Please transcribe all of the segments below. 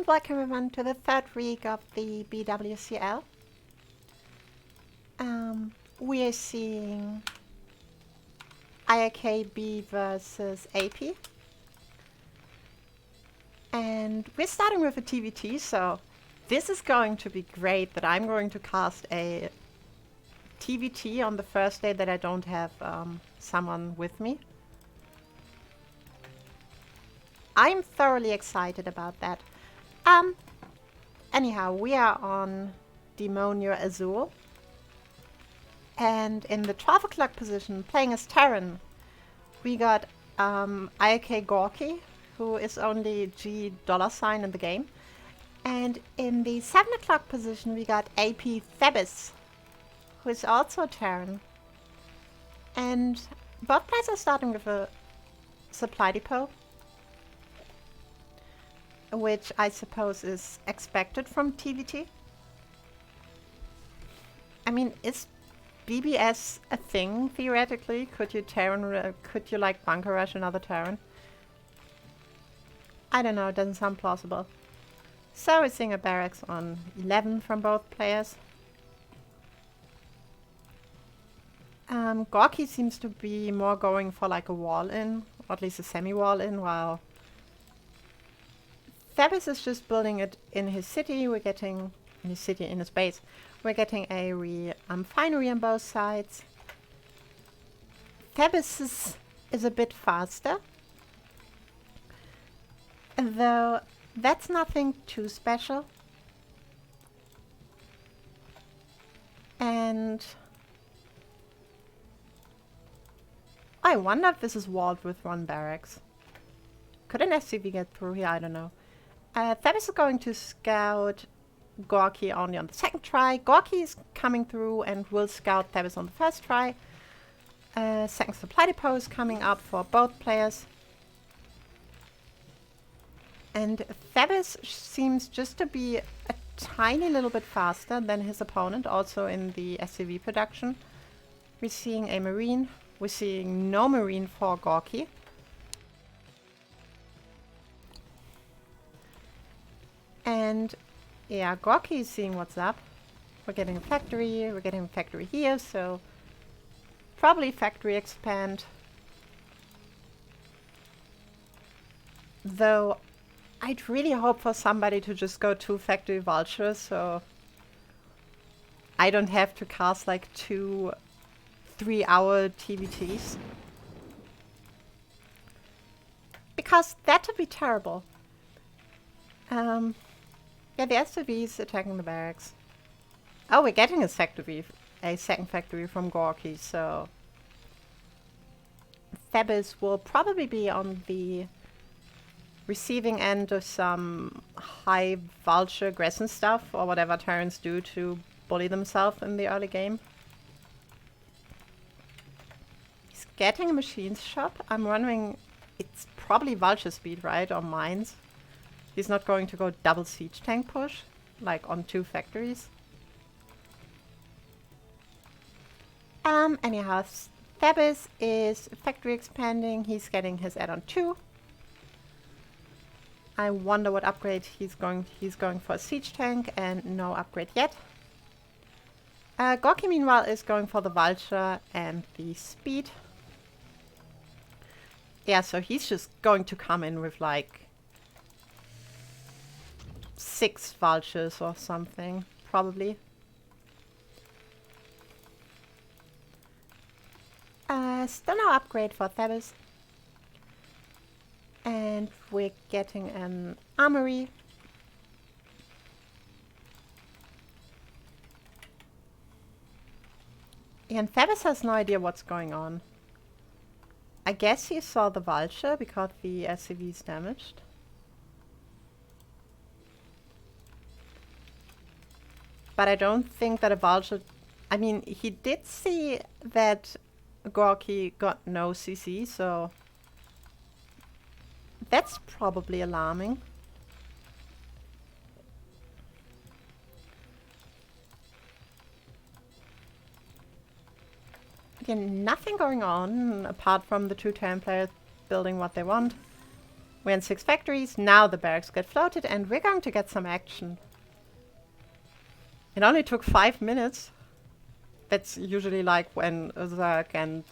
welcome everyone to the third week of the BWCL. We are seeing iRk-B versus AP. And we're starting with a TVT, so this is going to be great that I'm going to cast a TVT on the first day that I don't have someone with me. I'm thoroughly excited about that. Anyhow, we are on Demonio Azul. And in the 12 o'clock position, playing as Terran, we got iRk-Gorky, who is only G$ in the game. And in the 7 o'clock position, we got AP Thebis, who is also Terran. And both players are starting with a supply depot, which I suppose is expected from TVT. I mean, is BBS a thing, theoretically? Could you Terran, could you like bunker rush another Terran? I don't know, it doesn't sound plausible. So we're seeing a barracks on 11 from both players. Gorky seems to be more going for like a wall-in, or at least a semi-wall-in, while Thebis is just building it in his city. We're getting in his base. We're getting a refinery on both sides. Thebis is a bit faster, though that's nothing too special. And I wonder if this is walled with one barracks. Could an SCV get through here? I don't know. Thebis is going to scout Gorky only on the second try. Gorky is coming through and will scout Thebis on the first try. Second supply depot is coming up for both players. And Thebis seems just to be a tiny little bit faster than his opponent, also in the SCV production. We're seeing a Marine. We're seeing no Marine for Gorky. And yeah, Gorky is seeing what's up. We're getting a factory. We're getting a factory here, so probably factory expand. Though I'd really hope for somebody to just go 2 factory vultures, so I don't have to cast like 2 3-hour TVTs. Because that would be terrible. Yeah, the SCV is attacking the barracks. Oh, we're getting a second factory from Gorky, so Thebis will probably be on the receiving end of some high vulture aggression stuff, or whatever Terrans do to bully themselves in the early game. He's getting a machines shop. I'm wondering, it's probably vulture speed, right? Or mines. He's not going to go double siege tank push, like on 2 factories. Anyhow, Thebis is factory expanding. He's getting his add-on 2. I wonder what upgrade he's going for a siege tank, and no upgrade yet. Gorky meanwhile is going for the vulture and the speed. Yeah, so he's just going to come in with like 6 vultures or something, probably. Still no upgrade for Thebis. And we're getting an armory. And Thebis has no idea what's going on. I guess he saw the vulture because the SCV is damaged. But I don't think that a vulture... I mean, he did see that Gorky got no CC, so that's probably alarming. Again, nothing going on apart from the 2 Terran players building what they want. We're in 6 factories. Now the barracks get floated and we're going to get some action. It only took 5 minutes. That's usually like when Zerg and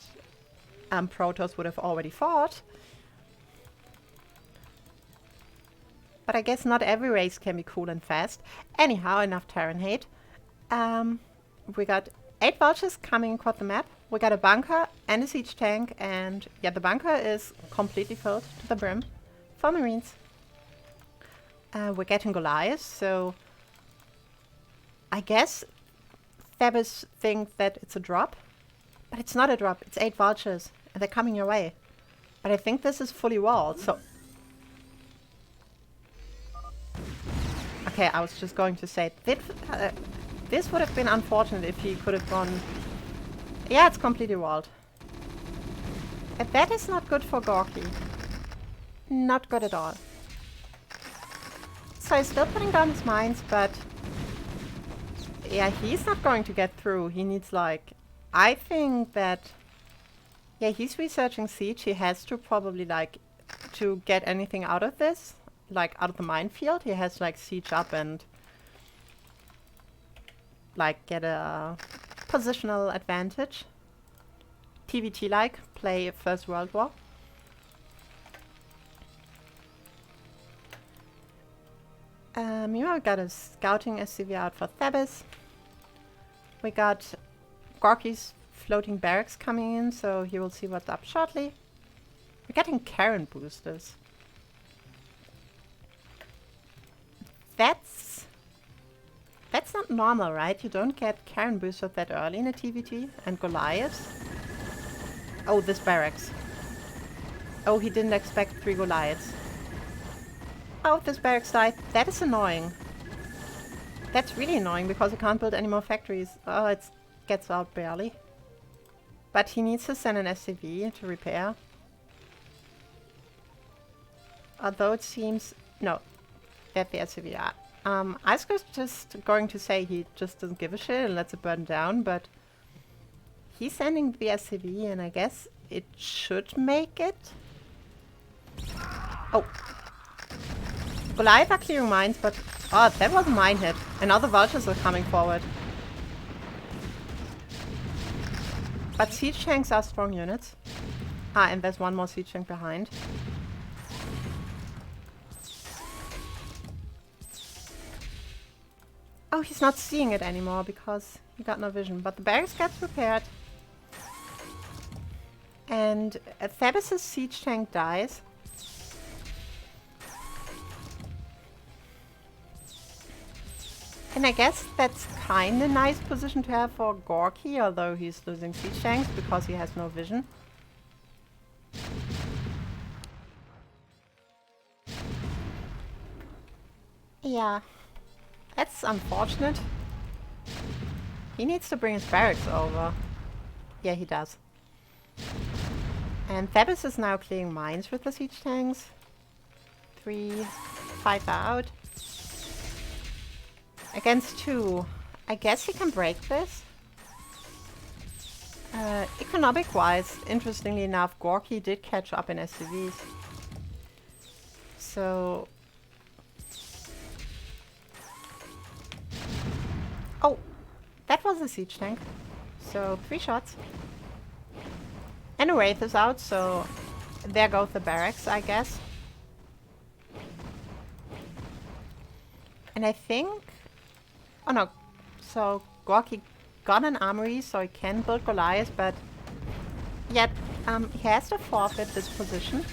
Protoss would have already fought. But I guess not every race can be cool and fast. Anyhow, enough Terran hate. We got 8 vultures coming across the map. We got a bunker and a siege tank, and yeah, the bunker is completely filled to the brim for Marines. We're getting Goliaths, so I guess Thebes thinks that it's a drop, but it's not a drop. It's 8 vultures, and they're coming your way. But I think this is fully walled, so... Okay, I was just going to say, this would have been unfortunate if he could have gone... Yeah, it's completely walled. And that is not good for Gorky. Not good at all. So he's still putting down his mines, but... Yeah, he's not going to get through. He needs like... I think that... Yeah, he's researching siege. He has to probably like... To get anything out of this, like out of the minefield, he has like siege up and... Like get a... positional advantage. TVT-like, play First World War. We got a scouting SCV out for Thebes. We got Gorky's floating barracks coming in, so he will see what's up shortly. We're getting Karen boosters. That's not normal, right? You don't get Karen boosters that early in a TVT. And Goliaths. Oh, this barracks. Oh, he didn't expect 3 Goliaths. Oh, this barracks died. That is annoying. That's really annoying because he can't build any more factories. Oh, it gets out barely. But he needs to send an SCV to repair. Although it seems... No. That the SCV... I was just going to say he just doesn't give a shit and lets it burn down, but... He's sending the SCV and I guess it should make it. Oh. Goliath are clearing mines, but... Oh, that was a mine hit. And now the vultures are coming forward. But siege tanks are strong units. Ah, and there's one more siege tank behind. Oh, he's not seeing it anymore because he got no vision. But the barracks gets repaired. And Thebes' siege tank dies. And I guess that's kind of nice position to have for Gorky, although he's losing siege tanks because he has no vision. Yeah, that's unfortunate. He needs to bring his barracks over. Yeah, he does. And Thebes is now clearing mines with the siege tanks. 3, 5 out. Against 2. I guess he can break this. Economic-wise, interestingly enough, Gorky did catch up in SCVs. So... Oh! That was a siege tank. So, 3 shots. And a Wraith is out, so... There goes the barracks, I guess. And I think... Oh no, so Gorky got an armory, so he can build Goliath, but yet he has to forfeit this position.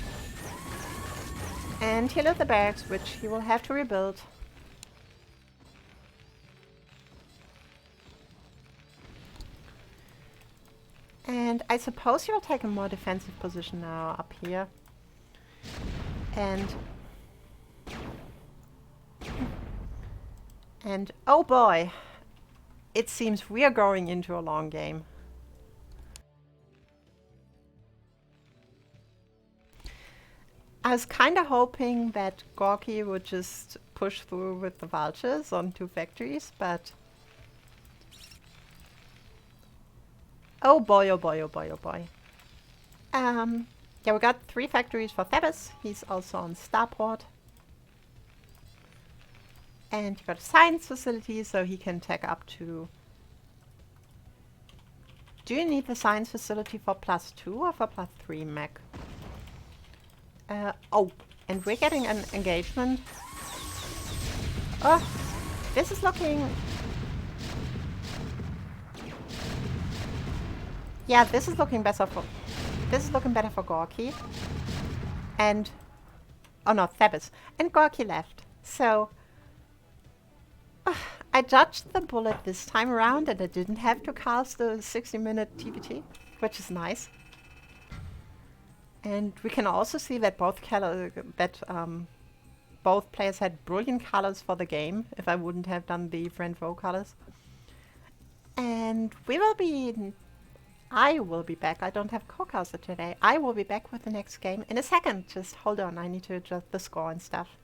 And he'll have the barracks, which he will have to rebuild. And I suppose he'll take a more defensive position now up here. And oh boy, it seems we are going into a long game. I was kind of hoping that Gorky would just push through with the vultures on 2 factories, but... Oh boy, oh boy, oh boy, oh boy. Yeah, we got 3 factories for Thebes. He's also on Starport. And you got a science facility, so he can tech up to... Do you need the science facility for +2 or for +3 mech? Oh, and we're getting an engagement. Oh, this is looking... Yeah, this is looking better for... This is looking better for Gorky. And... Oh no, Thebes. And Gorky left. So... I dodged the bullet this time around and I didn't have to cast a 60-minute TPT, which is nice. And we can also see that both players had brilliant colors for the game, if I wouldn't have done the friend foe colors. And I will be back. I don't have co-caster today. I will be back with the next game in a second. Just hold on, I need to adjust the score and stuff.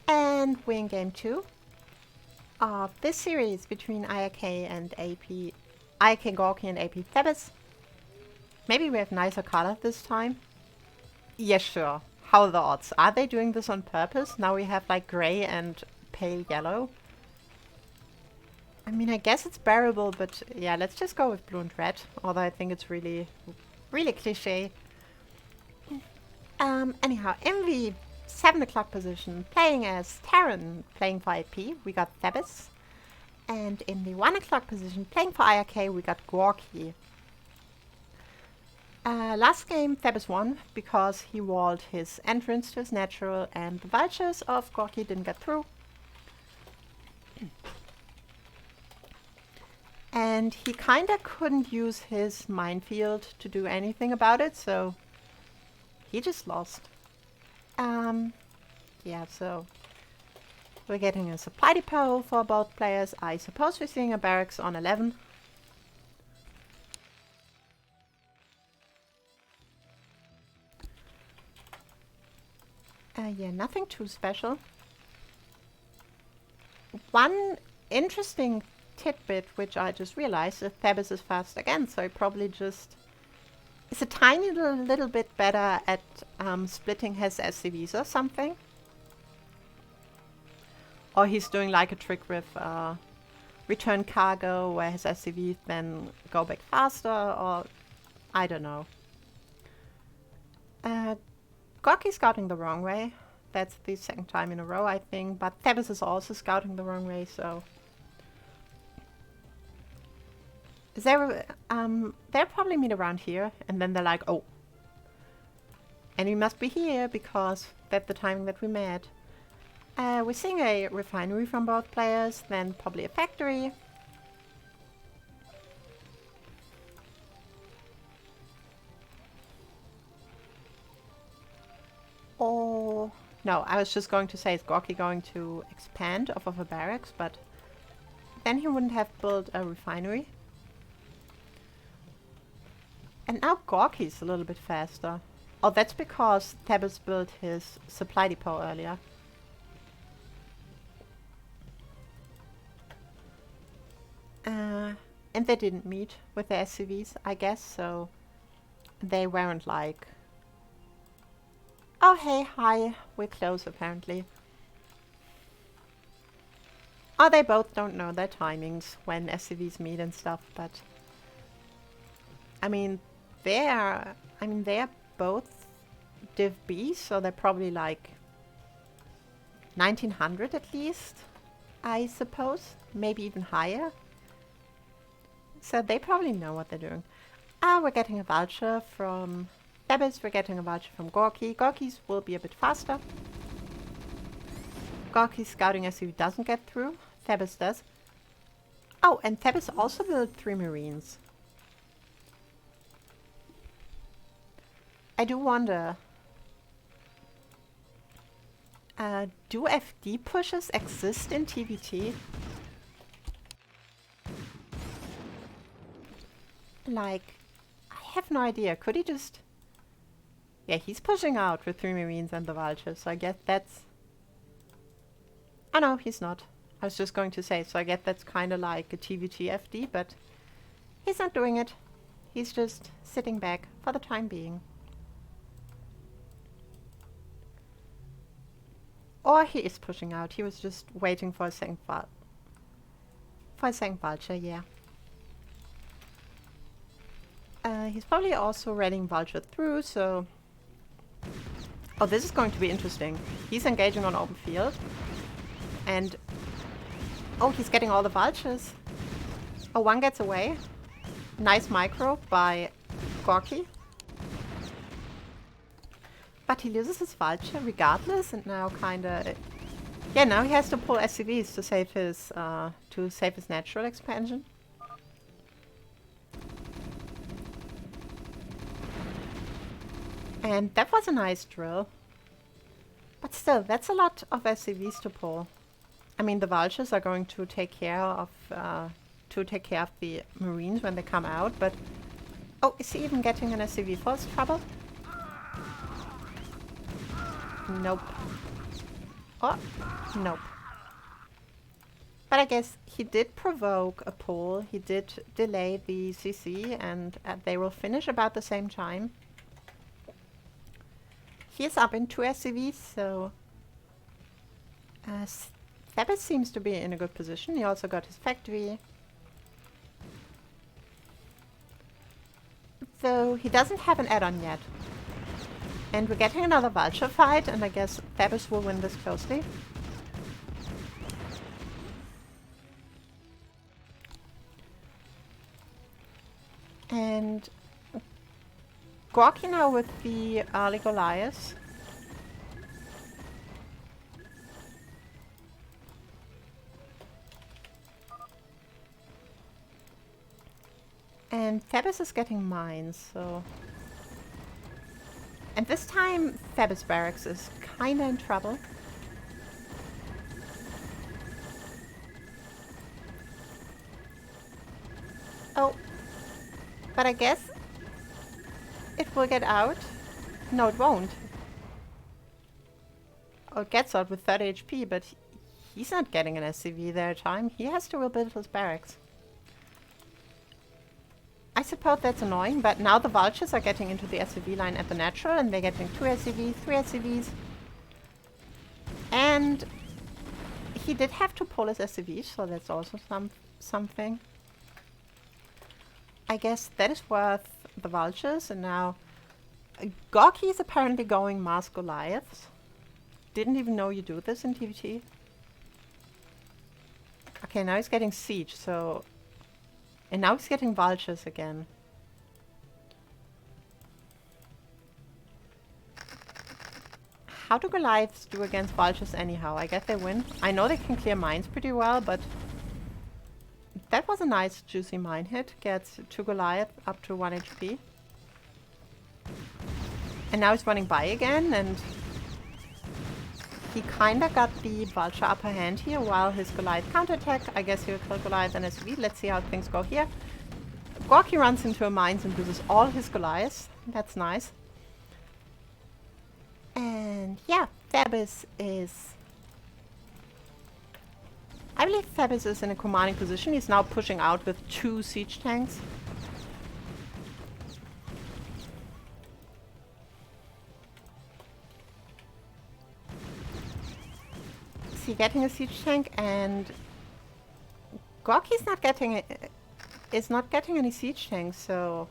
And we're in game 2 of this series between iRk and AP, iRk Gorky and AP Thebes. Maybe we have nicer color this time. Yeah, sure. How are the odds? Are they doing this on purpose? Now we have like gray and pale yellow. I mean, I guess it's bearable, but yeah, let's just go with blue and red. Although I think it's really, really cliche. Anyhow, in the 7 o'clock position, playing as Terran, playing for IP, we got Thebes. And in the 1 o'clock position, playing for iRk, we got Gorky. Last game, Thebes won because he walled his entrance to his natural and the vultures of Gorky didn't get through. And he kinda couldn't use his minefield to do anything about it, so he just lost. Yeah, so we're getting a supply depot for both players. I suppose we're seeing a barracks on 11. Yeah, nothing too special. One interesting tidbit, which I just realized, is Thebes is fast again, so he probably just is a tiny little bit better at splitting his SCVs or something. Or he's doing like a trick with return cargo, where his SCVs then go back faster, or I don't know. Gorky's scouting the wrong way. That's the second time in a row, I think. But Thebes is also scouting the wrong way, so... They'll probably meet around here, and then they're like, oh. And we must be here, because that's the timing that we met. We're seeing a refinery from both players, then probably a factory. Or... No, I was just going to say, is Gorky going to expand off of a barracks, but then he wouldn't have built a refinery. And now Gorky's a little bit faster. Oh, that's because Thebes built his supply depot earlier. And they didn't meet with the SCVs, I guess, so they weren't like, oh hey, hi, we're close apparently. Oh, they both don't know their timings when SCVs meet and stuff, but I mean, they're both Div B, so they're probably like 1900 at least, I suppose, maybe even higher. So they probably know what they're doing. Ah, we're getting a vulture from Thebes, we're getting a vulture from Gorky. Gorky's will be a bit faster. Gorky's scouting SCV doesn't get through. Thebes does. Oh, and Thebes also built 3 Marines. I do wonder, do FD pushes exist in TVT? Like, I have no idea. Could he just... Yeah, he's pushing out with 3 Marines and the vultures, so I guess that's... Oh no, he's not. I was just going to say, so I guess that's kind of like a TVT FD, but he's not doing it. He's just sitting back for the time being. Or he is pushing out. He was just waiting for a second vulture, yeah. He's probably also readying vulture through, so... Oh, this is going to be interesting. He's engaging on open field. And... Oh, he's getting all the vultures. Oh, one gets away. Nice micro by Gorky. But he loses his vulture regardless, and now kinda... Yeah, now he has to pull SCVs to save his natural expansion. And that was a nice drill. But still, that's a lot of SCVs to pull. I mean, the vultures are going to take care of the Marines when they come out, but... Oh, is he even getting an SCV for his trouble? Nope. Oh, nope. But I guess he did provoke a pull. He did delay the CC, and they will finish about the same time. He is up in 2 SCVs, so... Thebes seems to be in a good position. He also got his factory. Though he doesn't have an add-on yet. And we're getting another vulture fight, and I guess Thebes will win this closely. And Gorky now with the early Goliaths. And Thebes is getting mines, so... And this time, Thebes Barracks is kinda in trouble. Oh. But I guess it will get out. No, it won't. Oh, it gets out with 30 HP, but he's not getting an SCV their time. He has to rebuild his barracks. I suppose that's annoying, but now the vultures are getting into the SCV line at the natural, and they're getting 2 SCVs, 3 SCVs. And he did have to pull his SCVs, so that's also something. I guess that is worth the vultures, and now Gorky is apparently going Mars Goliaths. Didn't even know you do this in TVT. Okay, now he's getting siege, so... And now he's getting vultures again. How do Goliaths do against vultures anyhow? I guess they win. I know they can clear mines pretty well, but... That was a nice juicy mine hit. Gets 2 Goliath up to 1 HP. And now he's running by again, and... He kinda got the vulture upper hand here while his Goliath counterattack. I guess he'll kill Goliath and SCV. Let's see how things go here. Gorky runs into a mines and loses all his Goliaths. That's nice. And yeah, Thebes is... I believe Thebes is in a commanding position. He's now pushing out with 2 siege tanks. Is he getting a siege tank? And Gorky's not getting is not getting any siege tanks, so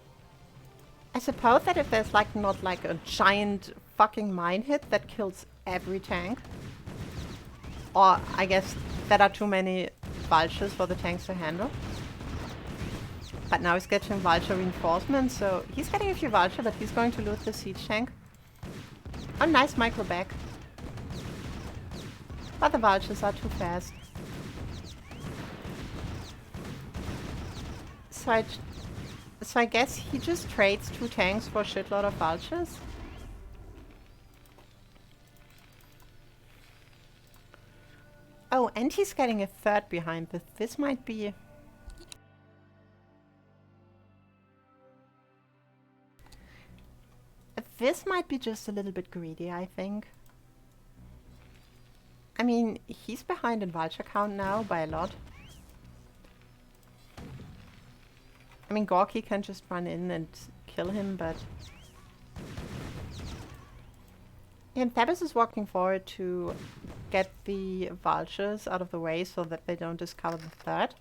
I suppose that if there's like not like a giant fucking mine hit that kills every tank, or I guess there are too many vultures for the tanks to handle. But now he's getting vulture reinforcements, so he's getting a few vulture, but he's going to loot the siege tank. Oh, nice micro back. But the vultures are too fast. So I guess he just trades 2 tanks for a shitload of vultures. Oh, and he's getting a 3rd behind this. This might be... This might be just a little bit greedy, I think. I mean, he's behind in vulture count now by a lot. I mean, Gorky can just run in and kill him, but... And Thebes is walking forward to get the vultures out of the way so that they don't discover the 3rd.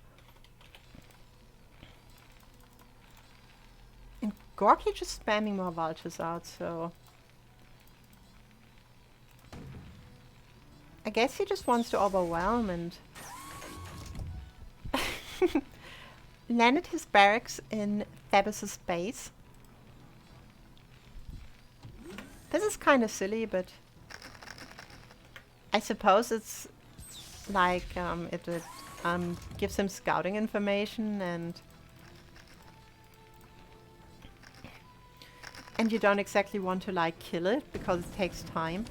And Gorky just spamming more vultures out, so... I guess he just wants to overwhelm and... landed his barracks in Thebes' base. This is kind of silly, but I suppose it's like it gives him scouting information, and you don't exactly want to like kill it because it takes time.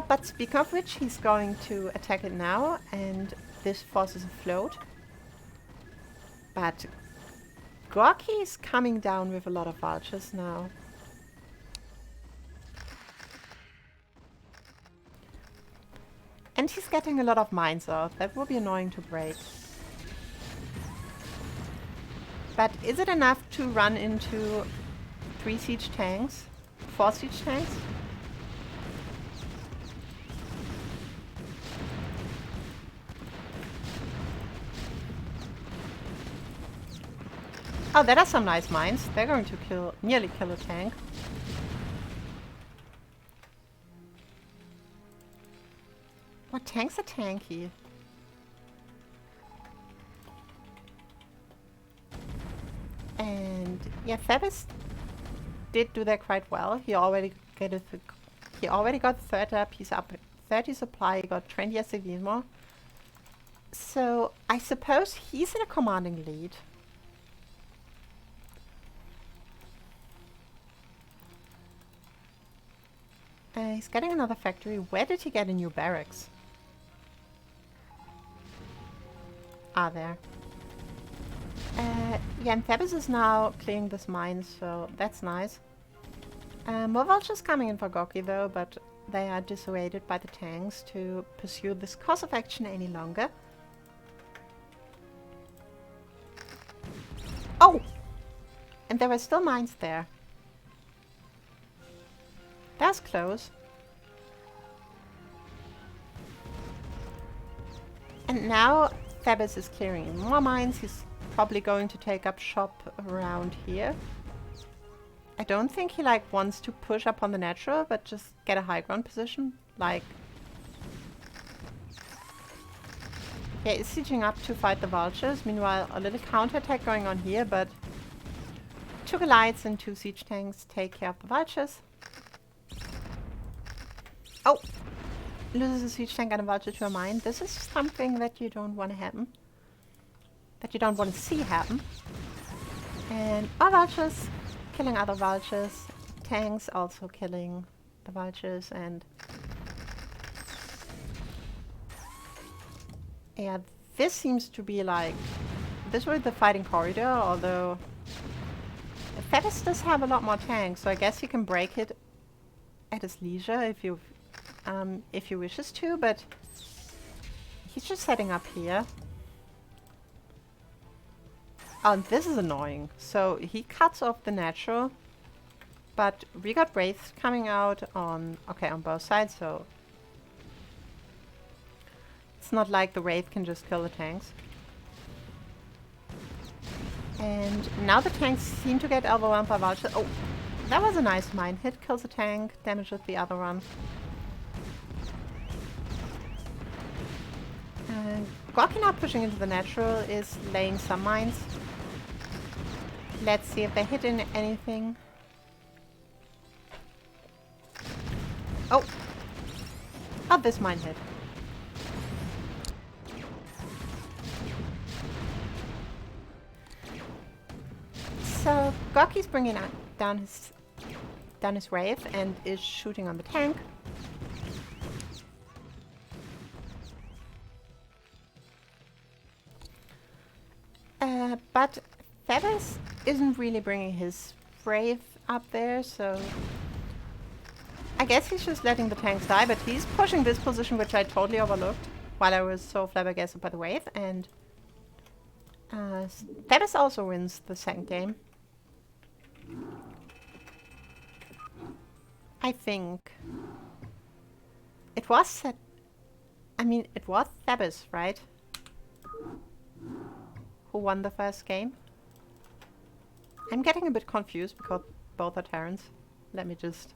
But speaking of which, he's going to attack it now, and this forces a float. But Gorky is coming down with a lot of vultures now. And he's getting a lot of mines out. That will be annoying to break. But is it enough to run into 3 siege tanks? 4 siege tanks? Oh, there are some nice mines. They're going to nearly kill a tank. What tanks are tanky? And yeah, Thebes did do that quite well. He already got the 3rd up. He's up 30 supply. He got 20 SCVs more. So I suppose he's in a commanding lead. He's getting another factory. Where did he get a new barracks? Ah, there. Yeah, and Thebes is now clearing this mine, so that's nice. More vultures coming in for Gorky though, but they are dissuaded by the tanks to pursue this course of action any longer. Oh! And there were still mines there. That's close. And now Thebes is clearing more mines. He's probably going to take up shop around here. I don't think he like wants to push up on the natural, but just get a high ground position. Like, yeah, he's sieging up to fight the vultures. Meanwhile, a little counterattack going on here, but 2 Goliaths and 2 siege tanks take care of the vultures. Oh! Loses a siege tank and a vulture to a mine. This is something that you don't want to happen. That you don't want to see happen. And more vultures killing other vultures. Tanks also killing the vultures, and Yeah, this seems to be like... This was the fighting corridor, although... Fevis does have a lot more tanks, so I guess he can break it at his leisure if he wishes to, but... He's just setting up here. Oh, this is annoying. So he cuts off the natural, but we got wraiths coming out on both sides, so it's not like the wraith can just kill the tanks. And now the tanks seem to get overwhelmed by vultures. Oh, that was a nice mine hit. Kills a tank, damages the other one. Gorky now pushing into the natural is laying some mines. Let's see if they hit in anything. Oh! Oh, this mine hit. So Gorky's bringing down his wraith and is shooting on the tank. But Fevis isn't really bringing his wraith up there, so I guess he's just letting the tanks die, but he's pushing this position, which I totally overlooked while I was so flabbergasted by the wraith, and Fevis also wins the second game. I think it was it was Fevis, right? Who won the first game? I'm getting a bit confused because both are Terrans. Let me just...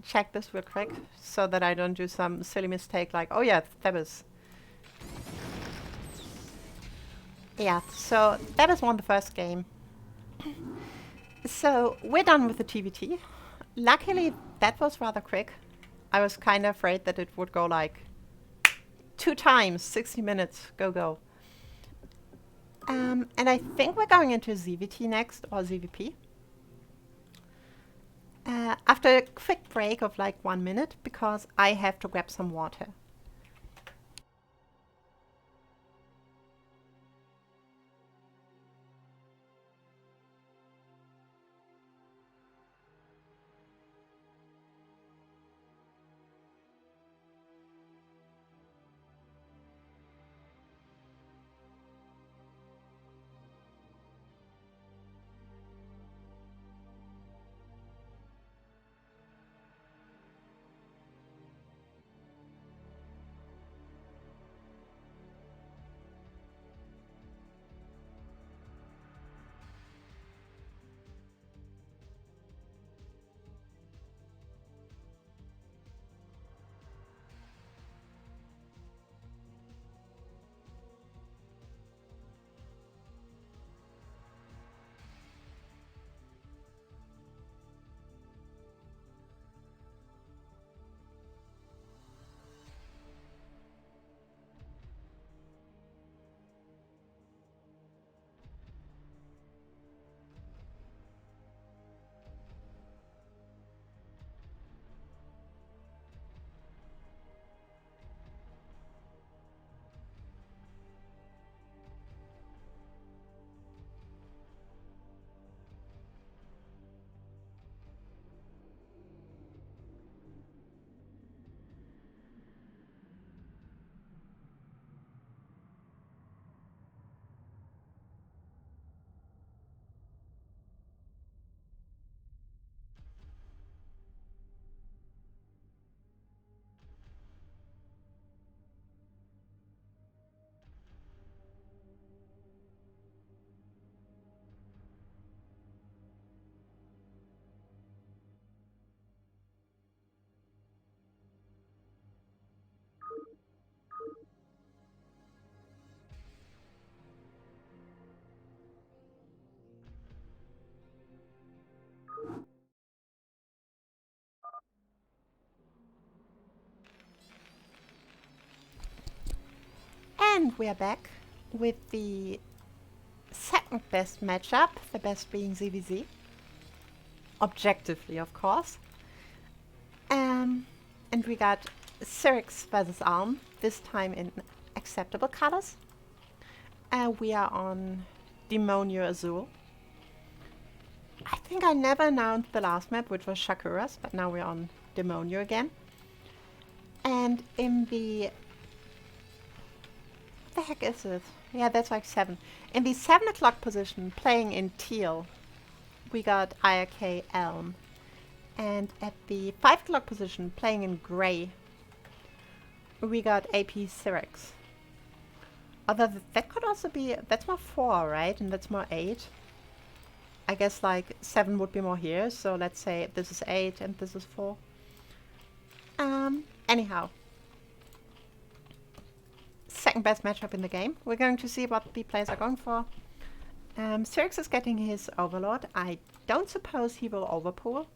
check this real quick so that I don't do some silly mistake like, oh yeah, Thebes. Yeah, so Thebes won the first game. So we're done with the TVT. Luckily, that was rather quick. I was kind of afraid that it would go like 2 times, 60 minutes, go. And I think we're going into ZVT next, or ZVP. After a quick break of like 1 minute, because I have to grab some water. And we are back with the second best matchup, the best being ZVZ. Objectively, of course. And we got Syrinx versus Alm, this time in acceptable colors. We are on Demonio Azul. I think I never announced the last map, which was Shakuras, but now we're on Demonio again. And in the... What the heck is it? Yeah, that's like 7. In the 7 o'clock position, playing in teal, we got iRk-Elm. And at the 5 o'clock position, playing in grey, we got AP Syrinx. Although that could also be... That's more 4, right? And that's more 8. I guess like 7 would be more here, so let's say this is 8 and this is 4. Anyhow. Second best matchup in the game. We're going to see what the players are going for. Syrinx is getting his Overlord. I don't suppose he will overpool.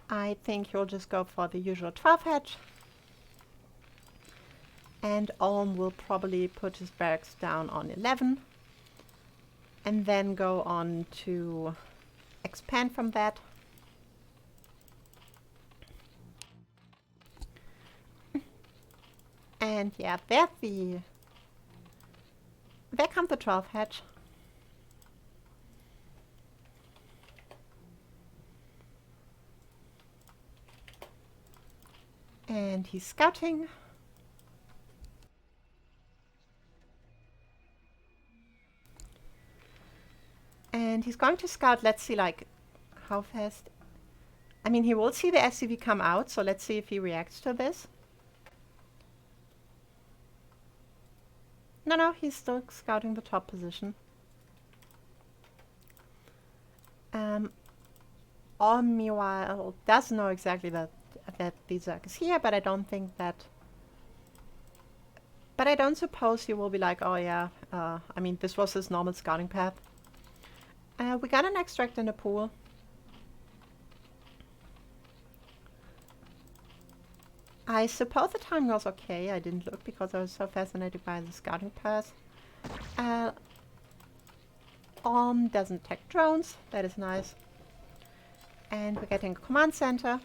I think he'll just go for the usual 12 hedge. And Olm will probably put his barracks down on 11. And then go on to expand from that. And yeah, there comes the 12 hedge. And he's scouting. And he's going to scout, let's see like how fast. I mean, he will see the SCV come out, so let's see if he reacts to this. No, he's still scouting the top position. Olm, meanwhile, does know exactly that the Zerg is here, but I don't think that... But I don't suppose he will be like, oh yeah, I mean, this was his normal scouting path. We got an extract in the pool. I suppose the time was okay. I didn't look because I was so fascinated by the scouting path. Doesn't tech drones. That is nice. And we're getting a command center.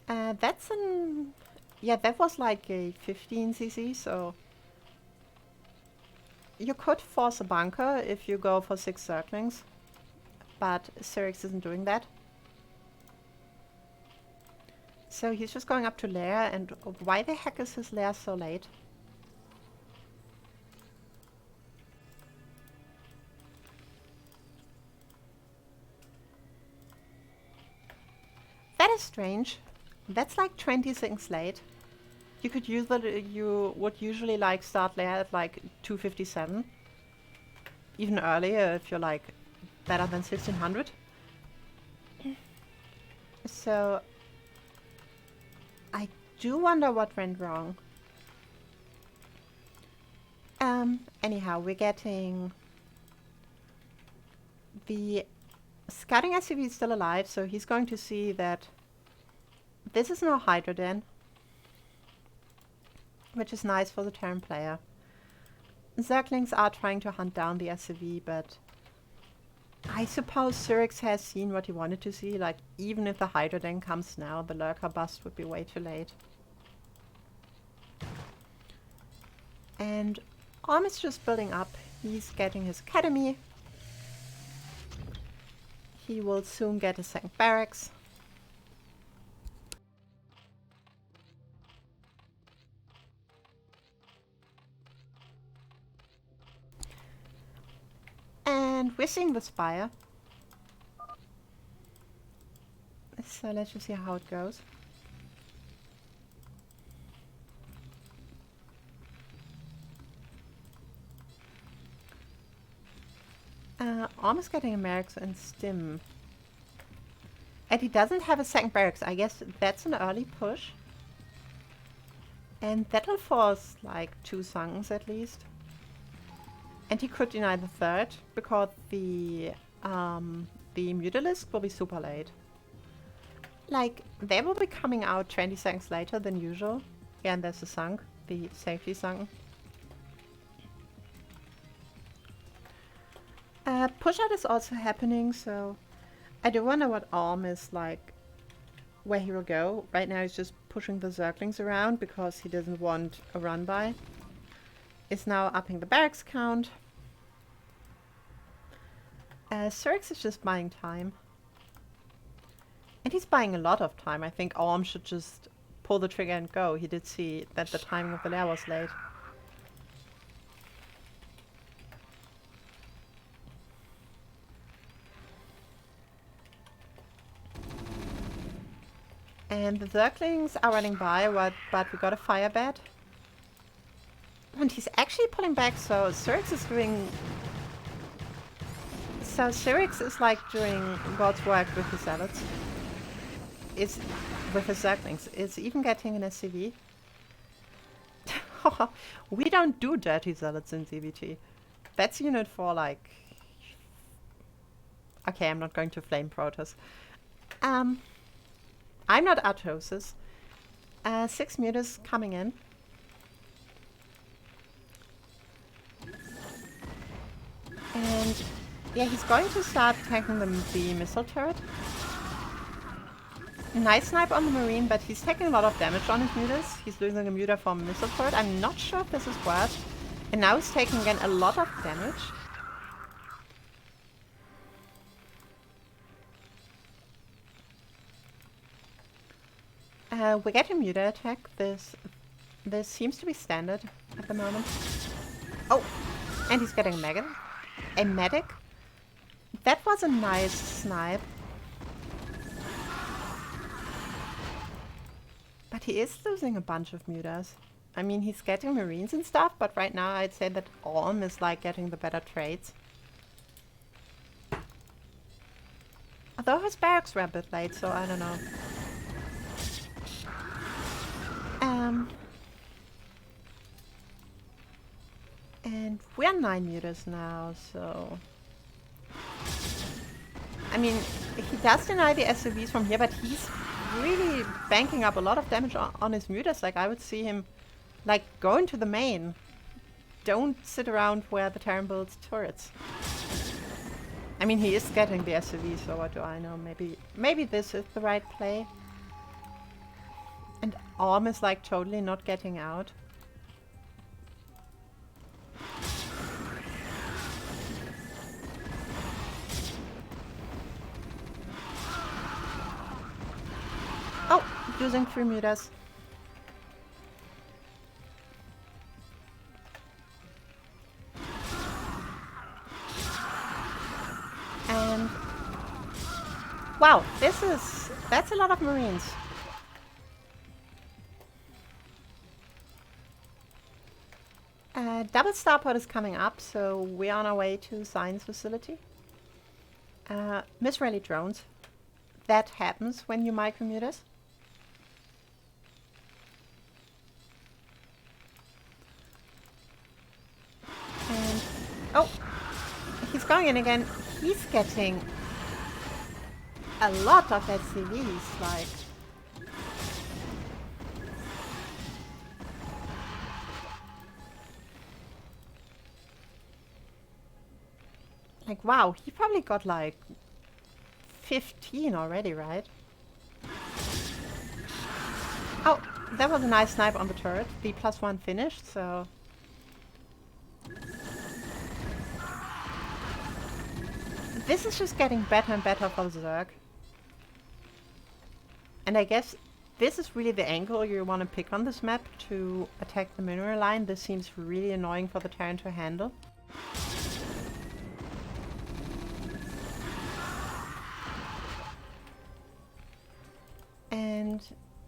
That's an... Yeah, that was like a 15 cc, so... You could force a bunker if you go for 6 circlings. But Syrinx isn't doing that. So he's just going up to lair, and why the heck is his lair so late? That is strange. That's like 20 seconds late. You could use that. You would usually like start lair at like 2:57, even earlier if you're like better than 1600. So I do wonder what went wrong. Anyhow, we're getting the scouting SCV is still alive, so he's going to see that this is no Hydra Den, which is nice for the Terran player. Zerglings are trying to hunt down the SCV, but I suppose Syrinx has seen what he wanted to see. Like, even if the Hydra Den comes now, the Lurker bust would be way too late. And Olm is just building up. He's getting his academy. He will soon get a second barracks. And we're seeing the spire. So let's just see how it goes. Almost getting a barracks and stim. And he doesn't have a second barracks. I guess that's an early push. And that'll force like 2 Sungs at least. And he could deny the third because the Mutalisk will be super late. Like, they will be coming out 20 seconds later than usual. Yeah, and there's the Sung, the safety Sung. Push out is also happening, so I do wonder what Arm is like, where he will go. Right now he's just pushing the Zerglings around because he doesn't want a run by. Is now upping the barracks count. Cyrix is just buying time. And he's buying a lot of time. I think Arm should just pull the trigger and go. He did see that the timing of the lair was late. And the Zerglings are running by, but we got a fire bed. And he's actually pulling back, so Cyrix is doing... So Cyrix is like doing God's work with his zealots. It's with his Zerglings. It's even getting an SCV. We don't do dirty zealots in ZVT. That's unit for like... Okay, I'm not going to flame Protoss. I'm not Artosis. 6 mutas coming in. And yeah, he's going to start attacking the missile turret. Nice snipe on the Marine, but he's taking a lot of damage on his mutas. He's losing a muta for a missile turret. I'm not sure if this is worth. And now he's taking again a lot of damage. We get a muta attack. This seems to be standard at the moment. Oh, and he's getting a medic. That was a nice snipe. But he is losing a bunch of mutas. I mean, he's getting Marines and stuff, but right now I'd say that Orm is like getting the better trades. Although his barracks were a bit late, so I don't know. And we're 9 mutas now, so... I mean, he does deny the SUVs from here, but he's really banking up a lot of damage on his mutas. Like, I would see him, like, go into the main. Don't sit around where the Terran builds turrets. I mean, he is getting the SUV, so what do I know? Maybe this is the right play. And Orm is, like, totally not getting out. Oh, using 3 mutas. And wow, that's a lot of Marines. Double starport is coming up, so we're on our way to science facility. Misrally drones. That happens when you micromutas. And oh, he's going in again. He's getting a lot of SCVs, like wow, he probably got like 15 already, right? Oh, that was a nice snipe on the turret. The +1 finished, so... This is just getting better and better for Zerg. And I guess this is really the angle you want to pick on this map to attack the mineral line. This seems really annoying for the Terran to handle. And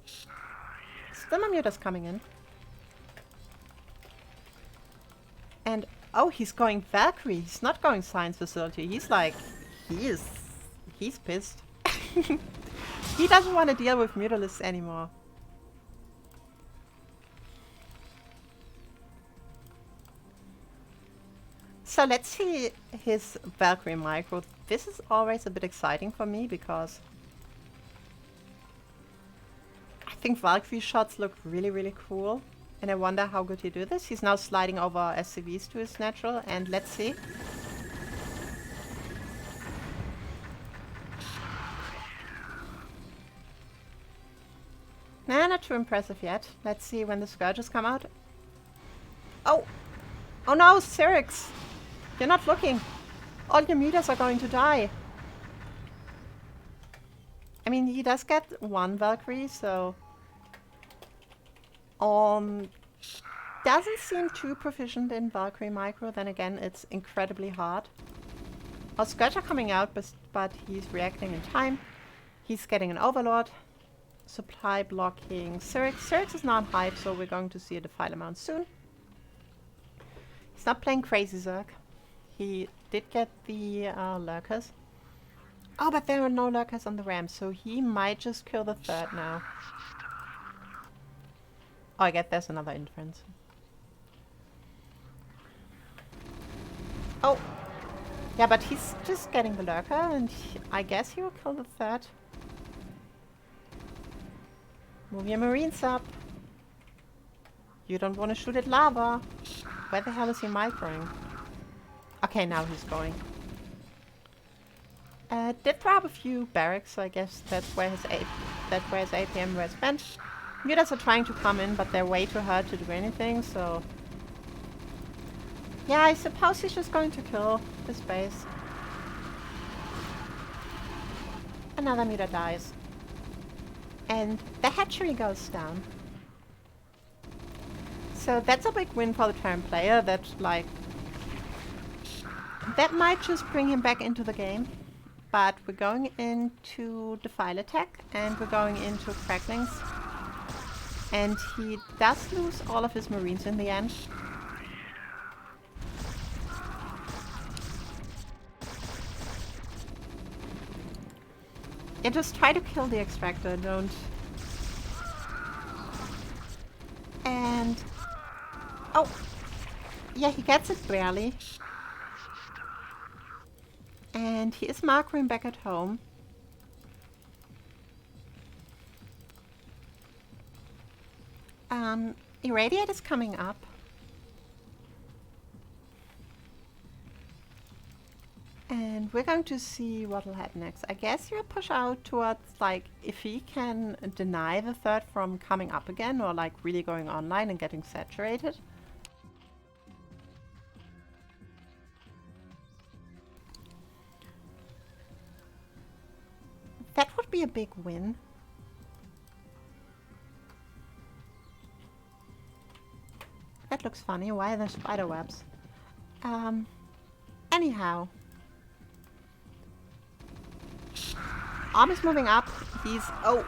still my muta's coming in. And oh, he's going Valkyrie. He's not going science facility. He's like, he's pissed. He doesn't want to deal with mutalisks anymore. So let's see his Valkyrie micro. This is always a bit exciting for me because I think Valkyrie shots look really, really cool. And I wonder how good he do this. He's now sliding over SCVs to his natural, and let's see. Nah, not too impressive yet. Let's see when the Scourges come out. Oh! Oh no, Syrinx! You're not looking! All your meters are going to die! I mean, he does get one Valkyrie, so... Doesn't seem too proficient in Valkyrie micro, then again, it's incredibly hard. Our Scourge are coming out, but he's reacting in time. He's getting an Overlord. Supply blocking Syrinx. Syrinx is not hype, so we're going to see a Defiler mount soon. He's not playing Crazy Zerg. He did get the Lurkers. Oh, but there are no Lurkers on the ramp, so he might just kill the third now. Oh, I get there's another inference. Oh! Yeah, but he's just getting the Lurker, and I guess he will kill the third. Move your Marines up. You don't want to shoot at lava. Where the hell is he microing? Okay, now he's going. Did drop a few barracks, so I guess that's where his APM was spent. Mutas are trying to come in, but they're way too hard to do anything, so... Yeah, I suppose he's just going to kill his base. Another muta dies. And the hatchery goes down. So that's a big win for the Terran player, that, like... That might just bring him back into the game. But we're going into Defile attack, and we're going into Cracklings. And he does lose all of his Marines in the end. Yeah, just try to kill the Extractor, don't... And... Oh! Yeah, he gets it barely. And he is Markering back at home. Irradiate is coming up. And we're going to see what will happen next. I guess he'll push out towards, like, if he can deny the third from coming up again, or like really going online and getting saturated. That would be a big win. That looks funny. Why are there spider webs? Anyhow. Arm is moving up. He's... Oh!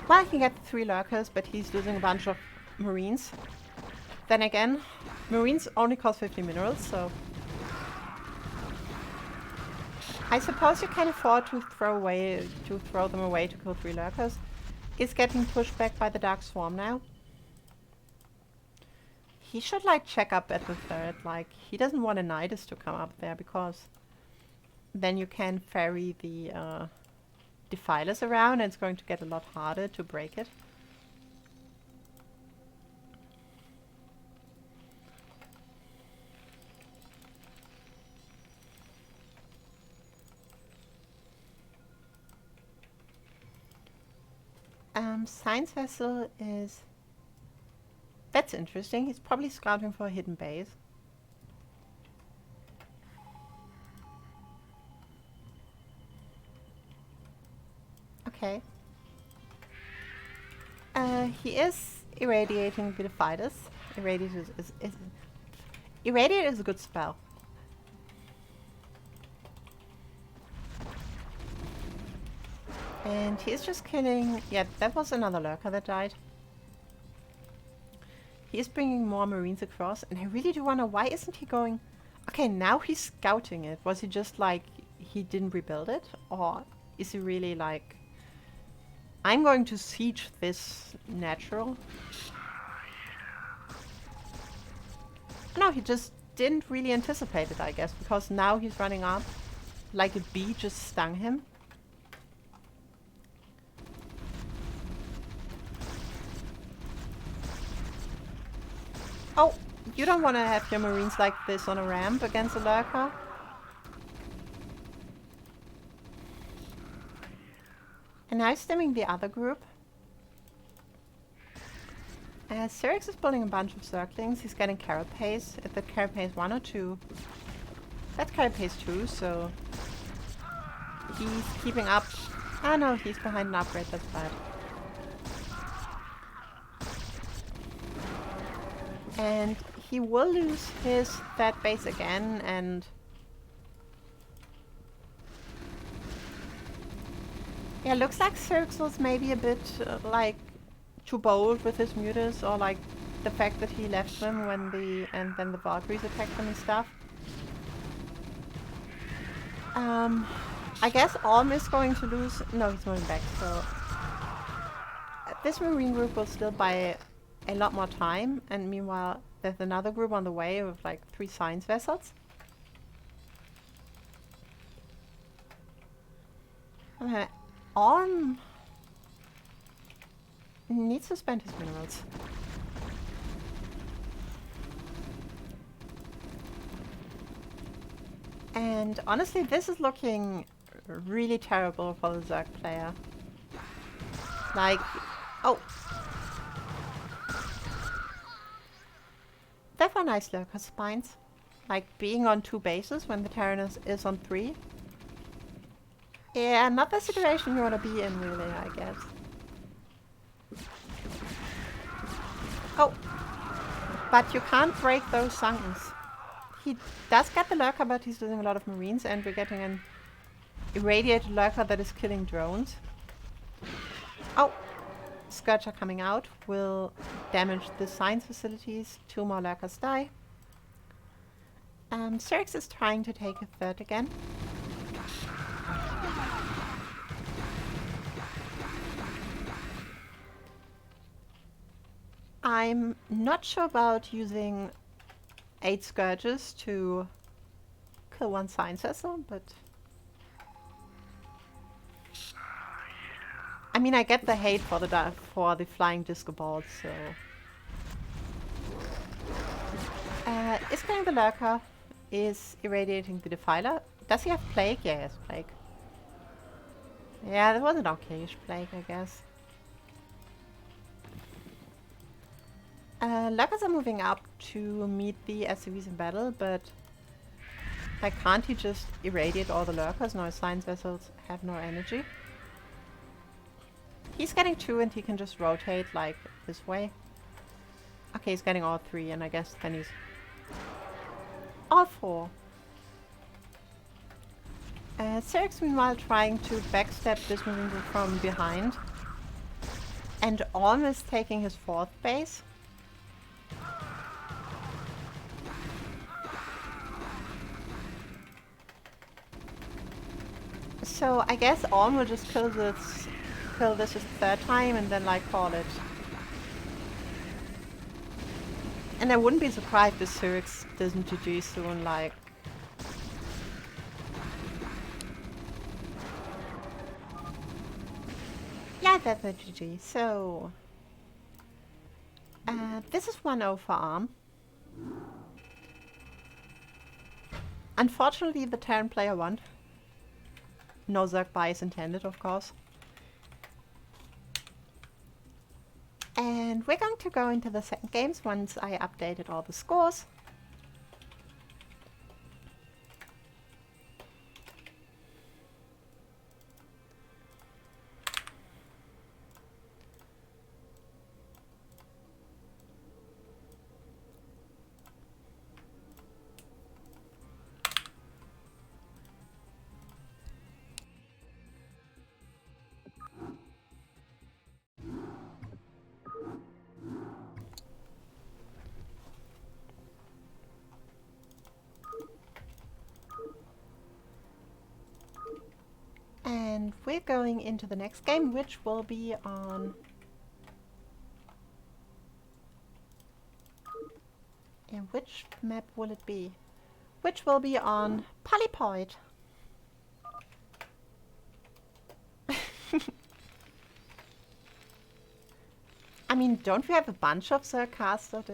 Well, he can get 3 lurkers, but he's losing a bunch of Marines. Then again, Marines only cost 50 minerals, so... I suppose you can afford to throw them away to kill 3 lurkers. Is getting pushed back by the Dark Swarm now. He should, like, check up at the third. Like, he doesn't want a Nidus to come up there, because then you can ferry the Defilers around, and it's going to get a lot harder to break it. Science Vessel is... That's interesting. He's probably scouting for a hidden base. Okay. He is irradiating the fighters. Irradiate is a good spell. And he is just killing... Yeah, that was another lurker that died. He is bringing more Marines across, and I really do wonder, why isn't he going... Okay, now he's scouting it. Was he just like, he didn't rebuild it? Or is he really like, I'm going to siege this natural? No, he just didn't really anticipate it, I guess, because now he's running up like a bee just stung him. Oh, you don't want to have your Marines like this on a ramp against a lurker. And now he's stimming the other group. Cyrix is building a bunch of Zerglings. He's getting Carapace. Is that Carapace 1 or 2? That's Carapace 2, so he's keeping up. Ah no, he's behind an upgrade, that's bad. And he will lose his that base again, and yeah, looks like Cyrix was maybe a bit like too bold with his mutas, or like the fact that he left them when and then the Valkyries attacked them and stuff. I guess Alm is going to lose. No, he's moving back, so this Marine group will still buy a lot more time, and meanwhile there's another group on the way with like 3 science vessels. Alm needs to spend his minerals. And honestly, this is looking really terrible for the Zerg player. Like, oh! That were nice lurker spines. Like, being on 2 bases when the Terran is on 3. Yeah, not the situation you want to be in, really, I guess. Oh! But you can't break those sunkens. He does get the lurker, but he's losing a lot of marines, and we're getting an irradiated lurker that is killing drones. Oh! Scourger coming out will damage the science facilities. 2 more lurkers die. Cyrix is trying to take a third again. I'm not sure about using 8 Scourges to kill 1 science vessel, but I mean, I get the hate for the flying disco balls, so is killing the lurker, is irradiating the defiler. Does he have plague? Yeah, he has plague. Yeah, that was an okayish plague, I guess. Lurkers are moving up to meet the SCVs in battle, but like, can't he just irradiate all the lurkers? No, his science vessels have no energy. He's getting 2 and he can just rotate like this way. Okay, he's getting all 3, and I guess then he's all 4. Cyrix meanwhile trying to backstab this marine group from behind, and almost taking his 4th base. So I guess Orm will just kill this a 3rd time and then like call it. And I wouldn't be surprised if Cyrix doesn't GG soon, like. Yeah, that's a GG. So this is 1-0 for Arm. Unfortunately, the Terran player won. No Zerg bias intended, of course. And we're going to go into the second games once I updated all the scores. And we're going into the next game, which will be on... And which map will it be? Which will be on Polypoid. I mean, don't we have a bunch of Zerg castles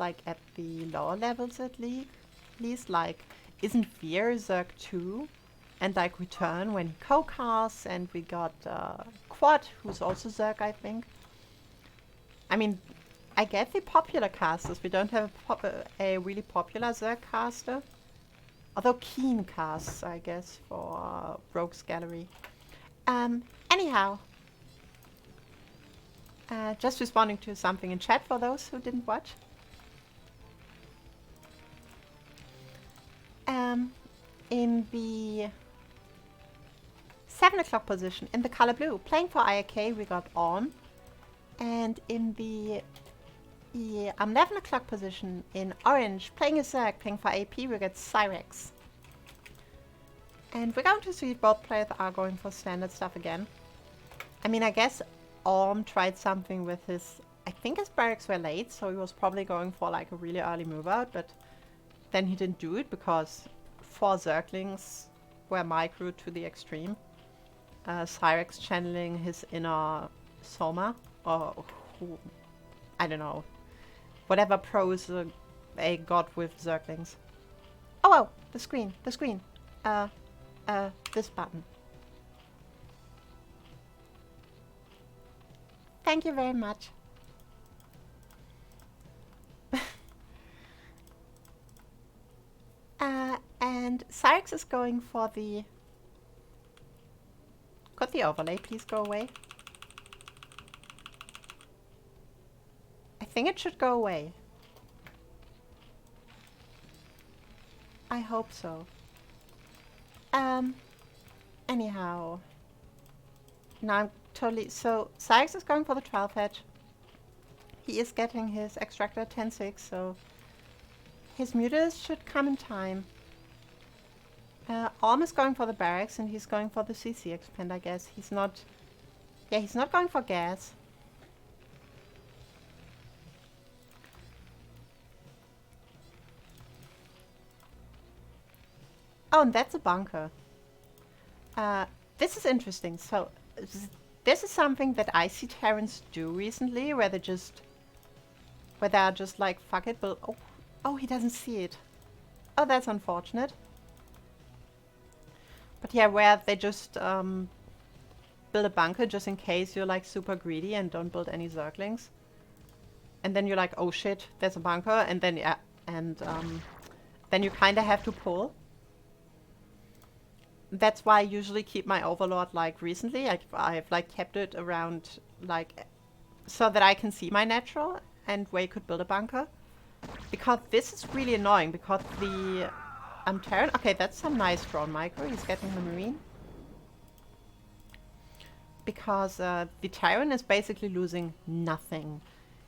like at the lower levels at least? Like, isn't Veer Zerg 2? and like return when he co-casts, and we got Quad, who's also Zerg, I think. I mean, I get the popular casters. We don't have a really popular Zerg caster. Although Keen casts, I guess, for Rogue's Gallery. Anyhow. Just responding to something in chat for those who didn't watch. In the 7 o'clock position, in the color blue, playing for iRk, we got On. And in the 11 o'clock position, in orange, playing a Zerg, playing for AP, we got Cyrex. And we're going to see both players are going for standard stuff again. I mean, I guess Orm tried something with his... I think his barracks were late, so he was probably going for like a really early move out, but then he didn't do it because 4 Zerglings were micro to the extreme. Cyrex channeling his inner Soma, or who, I don't know, whatever pros a god with Zerglings. Oh, the screen. This button. Thank you very much. And Cyrex is going for the... Could the overlay please go away? I think it should go away. I hope so. Anyhow. Now I'm totally... So, Cyrex is going for the 12 hedge. He is getting his extractor 10-6, so... His mutas should come in time. Orm is going for the barracks, and he's going for the CC expand, I guess. He's not... Yeah, he's not going for gas. Oh, and that's a bunker. This is interesting. So, this is something that I see Terrans do recently, where they just... Where they're just like, fuck it, but... Oh, he doesn't see it. Oh, that's unfortunate. But yeah, where they just build a bunker just in case you're like super greedy and don't build any Zerglings. And then you're like, oh shit, there's a bunker, and then yeah, and then you kind of have to pull. That's why I usually keep my Overlord like recently. I've like kept it around like so that I can see my natural and where you could build a bunker. Because this is really annoying because the Terran... Okay, that's some nice drone micro. He's getting the Marine. Because the Terran is basically losing nothing.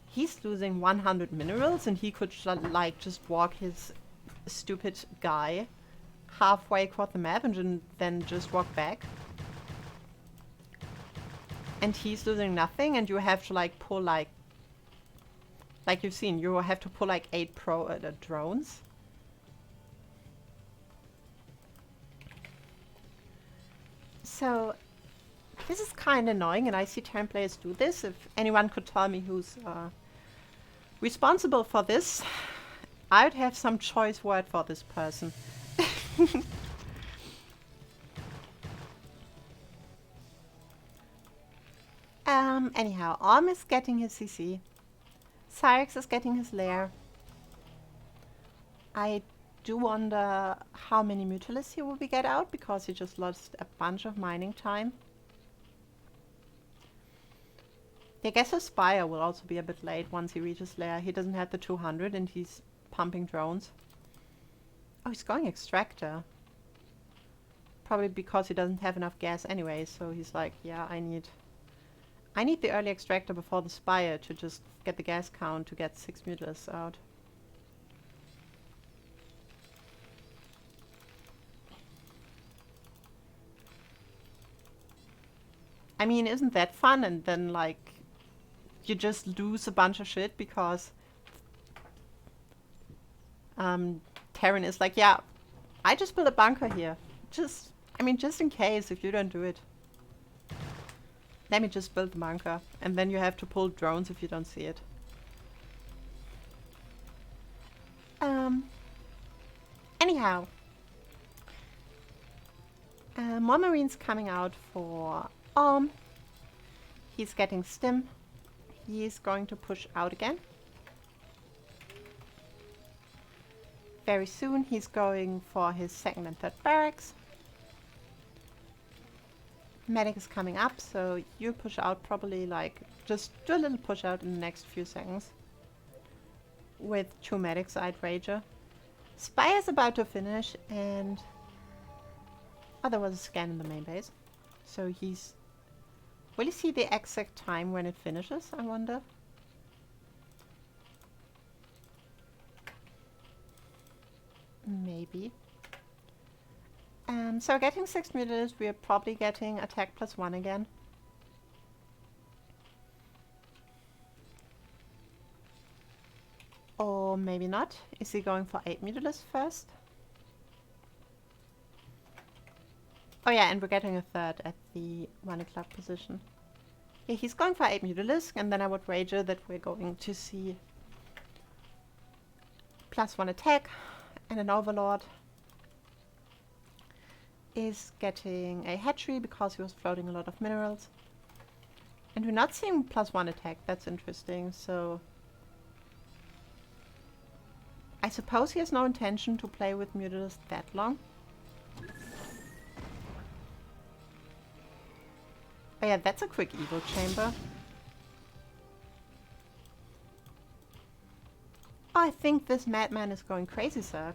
He's losing 100 minerals and he could like just walk his stupid guy halfway across the map and then just walk back. And he's losing nothing, and you have to like pull like you've seen, you have to pull like 8 drones. So this is kind of annoying, and I see Terran players do this. If anyone could tell me who's responsible for this, I would have some choice word for this person. Anyhow, Orm is getting his CC. Cyrex is getting his lair. I do wonder how many Mutalisks he will get out, because he just lost a bunch of mining time. I guess his Spire will also be a bit late once he reaches lair. He doesn't have the 200 and he's pumping drones. Oh, he's going Extractor. Probably because he doesn't have enough gas anyway, so he's like, yeah, I need the early Extractor before the Spire to just get the gas count to get 6 Mutalisks out. I mean, isn't that fun? And then, like, you just lose a bunch of shit because Terran is like, yeah, I just built a bunker here. I mean, just in case if you don't do it. Let me just build the bunker. And then you have to pull drones if you don't see it. Anyhow. More Marines coming out for Arm. He's getting Stim. He's going to push out again. Very soon he's going for his second and third barracks. Medic is coming up, so you push out probably like, just do a little push out in the next few seconds. With 2 medics, I'd wager. Spy is about to finish, and oh, there was a scan in the main base. So he's... Will you see the exact time when it finishes, I wonder? Maybe. So getting 6 mutilators, we're probably getting attack +1 again. Or maybe not. Is he going for 8 mutilators first? Oh yeah, and we're getting a third at the 1 o'clock position. Yeah, he's going for 8 mutilators, and then I would wager that we're going to see +1 attack, and an overlord is getting a hatchery because he was floating a lot of minerals. And we're not seeing +1 attack, that's interesting, so... I suppose he has no intention to play with mutilators that long. Oh yeah, that's a quick evo chamber. Oh, I think this madman is going crazy, Zerg.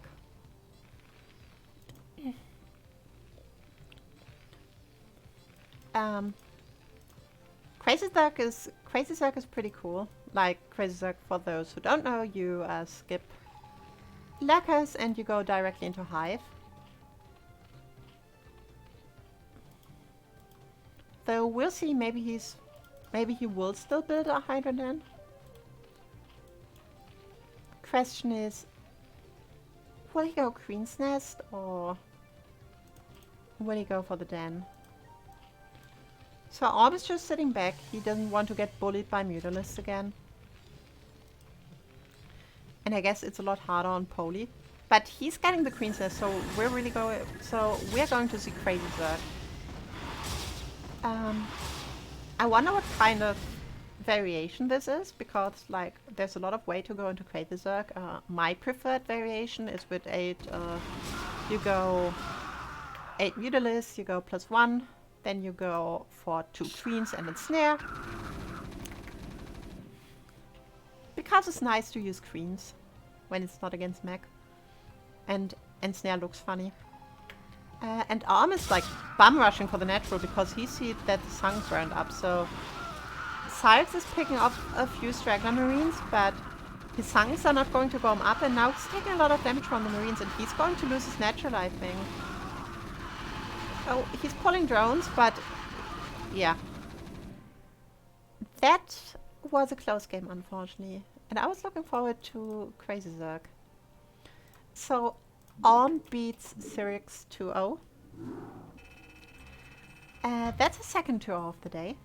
Crazy Zerg is pretty cool. Like, Crazy Zerg, for those who don't know, you skip lurkers and you go directly into Hive. Though we'll see, maybe he will still build a Hydra Den. Question is, will he go Queen's Nest or will he go for the Den? So Orb is just sitting back. He doesn't want to get bullied by Mutalisks again. And I guess it's a lot harder on Poly. But he's getting the Queen's Nest, so we're really going. So we're going to see Crazy Zerg. I wonder what kind of variation this is, because like there's a lot of way to go into Crazy Zerg. My preferred variation is with 8. You go 8 Mutalisks, you go +1, then you go for 2 Queens and a Snare. Because it's nice to use Queens when it's not against mech. And Snare looks funny. And Arm is like bum rushing for the natural because he sees that the sun's round up, so Cyrix is picking up a few straggler marines, but his sungs are not going to go him up, and now he's taking a lot of damage from the marines, and he's going to lose his natural, I think. Oh, he's pulling drones, but yeah. That was a close game, unfortunately. And I was looking forward to Crazy Zerg. So, Arm beats Cyrix 2-0. That's a second 2-0 of the day.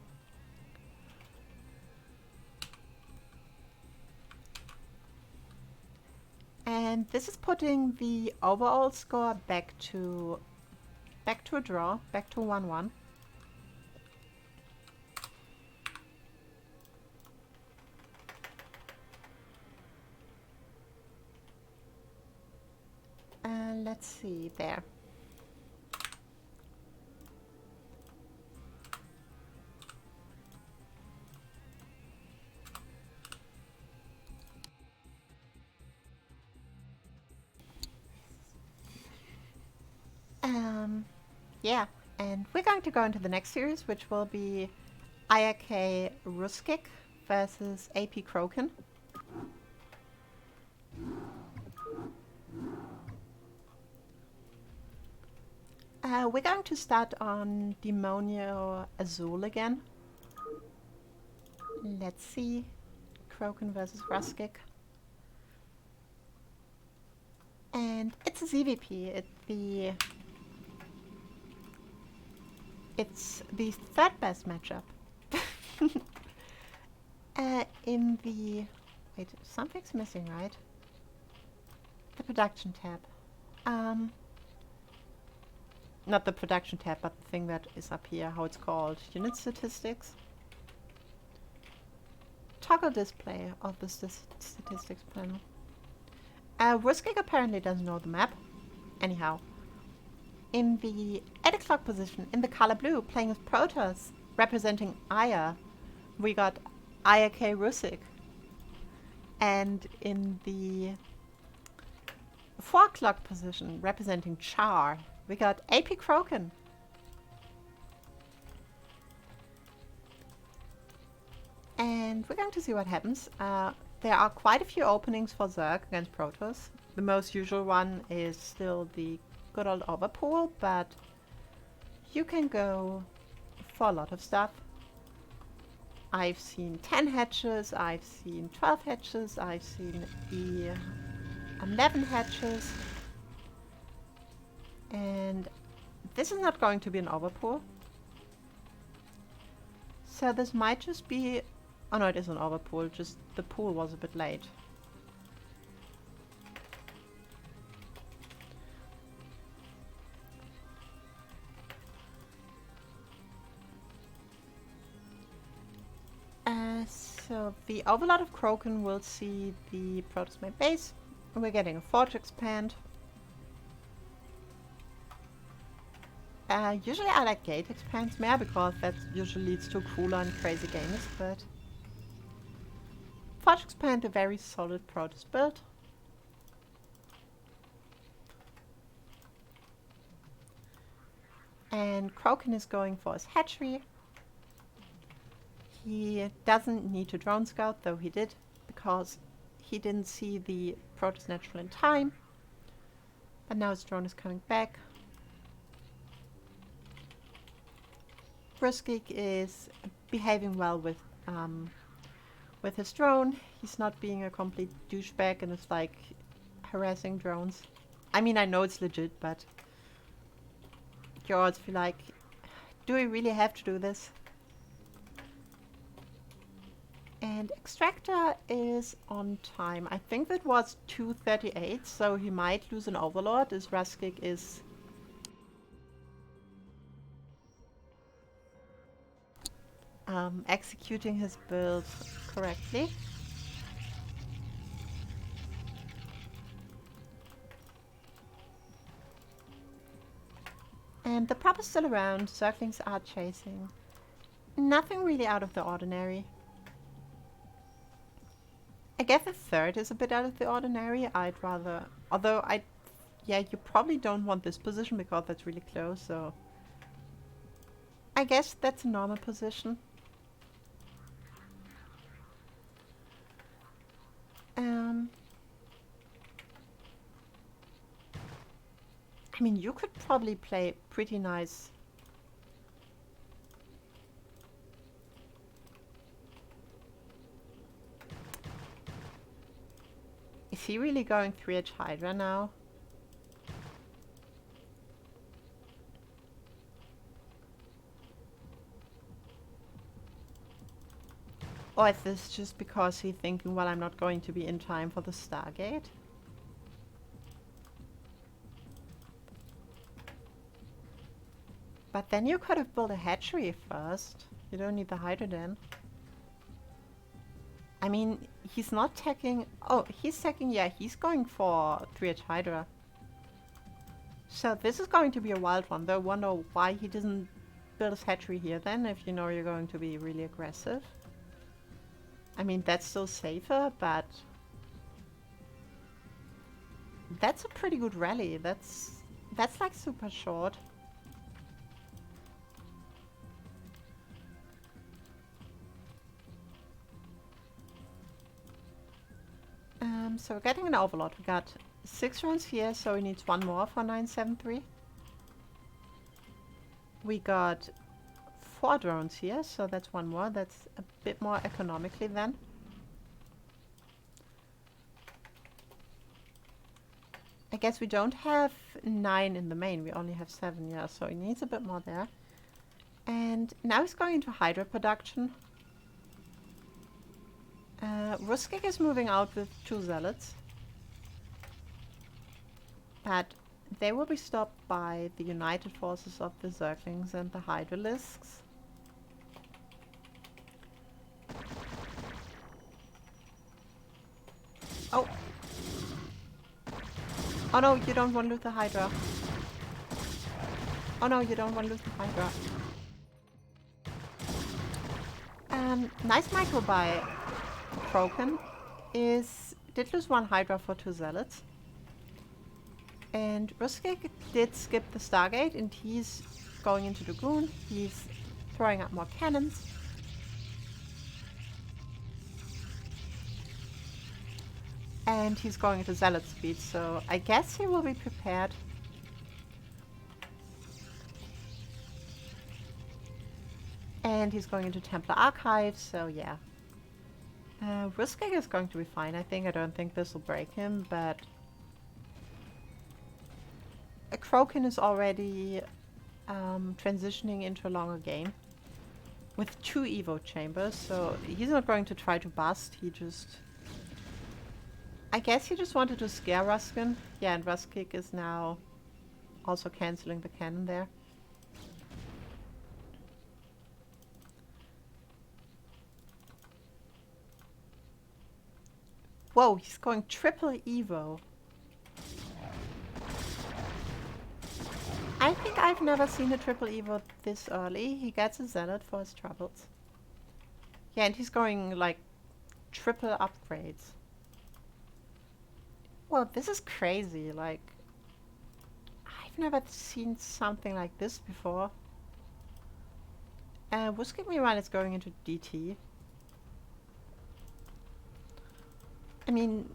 And this is putting the overall score back to a draw, back to 1-1. Let's see there. Yeah, and we're going to go into the next series, which will be iRk-B versus AP Kroken. We're going to start on Demonio Azul again. Let's see. Kroken versus Ruskik. And it's a ZVP. It's the third best matchup. In the... Wait, something's missing, right? The production tab. not the production tab, but the thing that is up here, how it's called, unit statistics. Toggle display of the statistics panel. Wuskig apparently doesn't know the map. Anyhow, in the 8 o'clock position, in the color blue, playing with Protoss, representing Aya, we got iRk-B. And in the 4 o'clock position, representing Char, we got AP Kroken. And we're going to see what happens. There are quite a few openings for Zerg against Protoss. The most usual one is still the good old overpool, but you can go for a lot of stuff. I've seen 10 hatches, I've seen 12 hatches, I've seen 11 hatches. And this is not going to be an overpool. So this might just be... Oh no, it is an overpool, just the pool was a bit late. So the Overlord of Kroken will see the Protoss main base. We're getting a Forge expand. Usually I like gate expands more because that usually leads to cooler and crazy games, but Forge expand, a very solid Protoss build. And Kroken is going for his hatchery. He doesn't need to drone scout, though he did, because he didn't see the Protoss natural in time. But now his drone is coming back. Wuskig is behaving well with his drone. He's not being a complete douchebag and is like harassing drones. I mean, I know it's legit, but you always feel like, do we really have to do this? And Extractor is on time. I think that was 2:38, so he might lose an Overlord as Wuskig is executing his build correctly. And the prop is still around, Zerglings are chasing. Nothing really out of the ordinary. I guess the third is a bit out of the ordinary. I'd rather... Although yeah, you probably don't want this position because that's really close, so... I guess that's a normal position. I mean, you could probably play pretty nice. Is he really going 3H Hydra now? Or is this just because he's thinking, well, I'm not going to be in time for the Stargate? But then you could have built a hatchery first. You don't need the Hydra then. I mean, he's not taking... Oh, he's taking... Yeah, he's going for 3H Hydra. So this is going to be a wild one, though I wonder why he doesn't build his hatchery here then, if you know you're going to be really aggressive. I mean, that's still safer, but... That's a pretty good rally. That's like super short. So we're getting an Overlord. We got 6 drones here, so he needs 1 more for 973. We got 4 drones here, so that's 1 more. That's a bit more economically then. I guess we don't have 9 in the main. We only have 7, yeah, so he needs a bit more there. And now he's going into Hydra production. Wuskig is moving out with 2 zealots. But they will be stopped by the united forces of the Zerglings and the Hydralisks. Oh! Oh no, you don't want to lose the Hydra. Oh no, you don't want to lose the Hydra. Nice micro by Kroken did lose one Hydra for 2 Zealots. And Ruskig did skip the Stargate and he's going into Dragoon. He's throwing up more cannons. And he's going into Zealot speed, so I guess he will be prepared. And he's going into Templar Archives, so yeah. Ruskig is going to be fine, I think. I don't think this will break him, but Kroken is already transitioning into a longer game with 2 Evo chambers, so he's not going to try to bust, he just... I guess he just wanted to scare Ruskin. Yeah, and Ruskig is now also cancelling the cannon there. Whoa, he's going triple Evo. I think I've never seen a triple Evo this early. He gets a Zealot for his troubles. Yeah, and he's going like triple upgrades. Well, this is crazy. Like, I've never seen something like this before. Wuskig Miran is going into DT. I mean,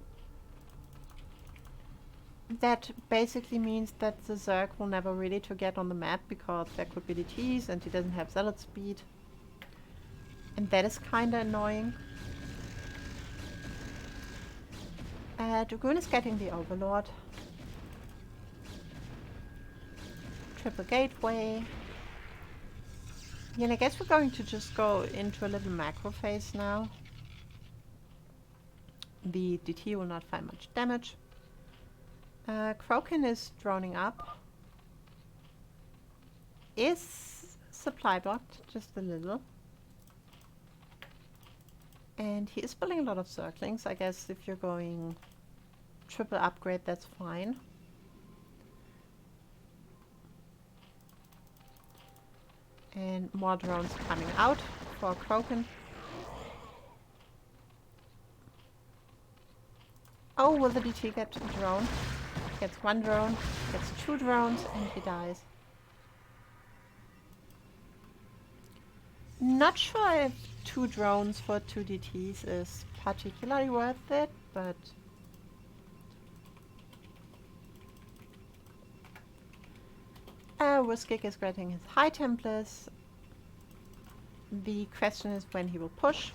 that basically means that the Zerg will never really to get on the map because there could be DTs and he doesn't have Zealot speed. And that is kinda annoying. Dragoon is getting the Overlord. Triple Gateway. Yeah, and I guess we're going to just go into a little macro phase now. The DT will not find much damage. Kroken is droning up. Is supply blocked, just a little. And he is building a lot of Zerglings. I guess if you're going triple upgrade, that's fine. And more drones coming out for Kroken. Oh, will the DT get a drone? Gets 1 drone, gets 2 drones, and he dies. Not sure if 2 drones for 2 DTs is particularly worth it, but... Wuskig is getting his High Templars. The question is when he will push.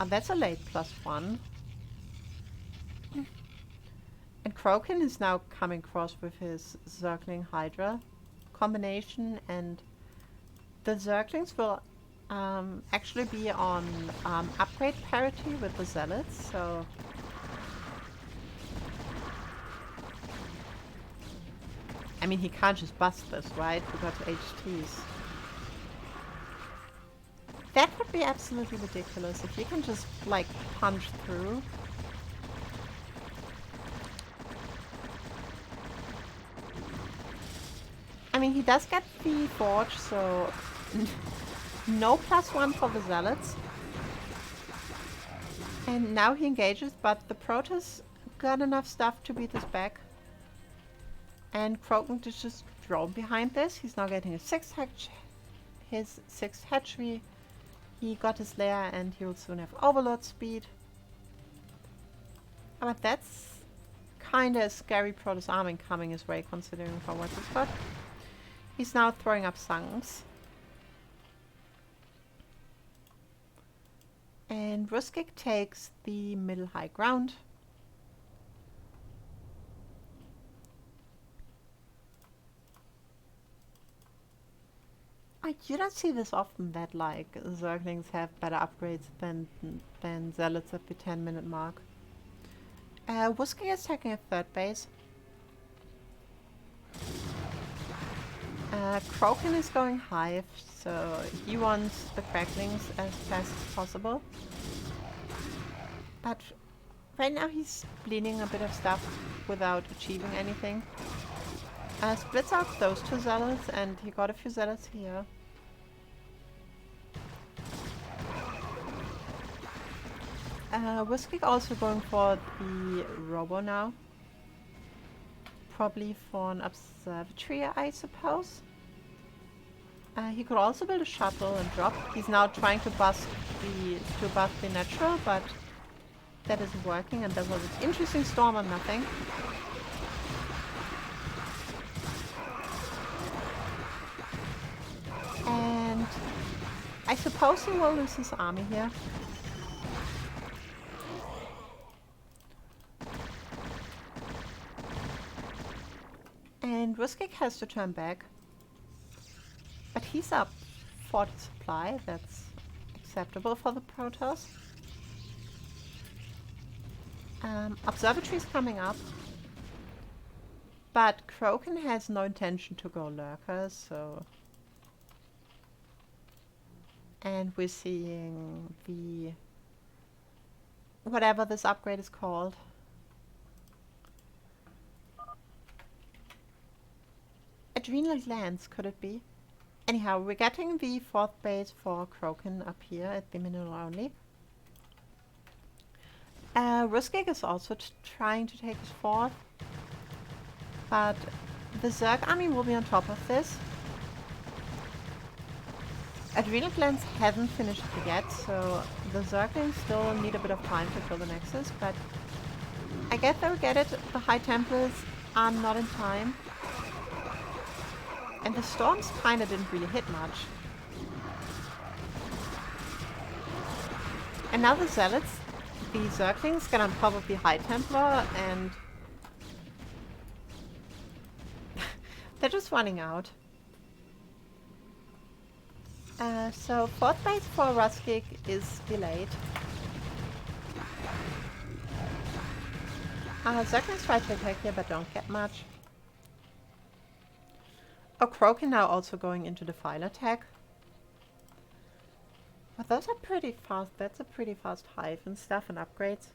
That's a late +1. And Kroken is now coming across with his Zergling Hydra combination, and the Zerglings will actually be on upgrade parity with the Zealots, so... I mean, he can't just bust this, right? We got HTs. That would be absolutely ridiculous if you can just, like, punch through. I mean, he does get the Forge, so no +1 for the Zealots. And now he engages, but the Protoss got enough stuff to beat this back. And Kroken is just drone behind this. He's now getting his 6th hatchery. He got his lair and he will soon have Overlord speed. But that's kinda a scary Protoss army coming his way considering how much he's got. He's now throwing up Sungs. And Ruskig takes the middle high ground. You don't see this often that like Zerglings have better upgrades than Zealots at the 10-minute mark. Whisky is taking a third base. Kroken is going hive, so he wants the cracklings as fast as possible. But right now he's bleeding a bit of stuff without achieving anything. Splits out those two zealots, and he got a few zealots here. Whiskey also going for the robo now. Probably for an observatory, I suppose. He could also build a shuttle and drop. He's now trying to buff the natural, but that isn't working, and there was an interesting storm on nothing. And I suppose he will lose his army here. And Riskik has to turn back. But he's up 40 supply, that's acceptable for the Protoss. Observatory's coming up. But Kroken has no intention to go lurkers, so... And we're seeing the... whatever this upgrade is called. Adrenal glands, could it be? Anyhow, we're getting the fourth base for Kroken up here at the mineral only. Ruskig is also trying to take his fourth. But the Zerg army will be on top of this. Adrenal glands haven't finished it yet, so the Zerglings still need a bit of time to kill the Nexus, but I get they'll get it. The High Templars are not in time. And the storms kinda didn't really hit much. And now the Zealots, the Zerglings get on top of the High Templar, and they're just running out. So fourth base for Ruskig is delayed. Zerglings try to attack here but don't get much. Oh, Kroken now also going into the file attack. But those are pretty fast. That's a pretty fast hive and stuff and upgrades.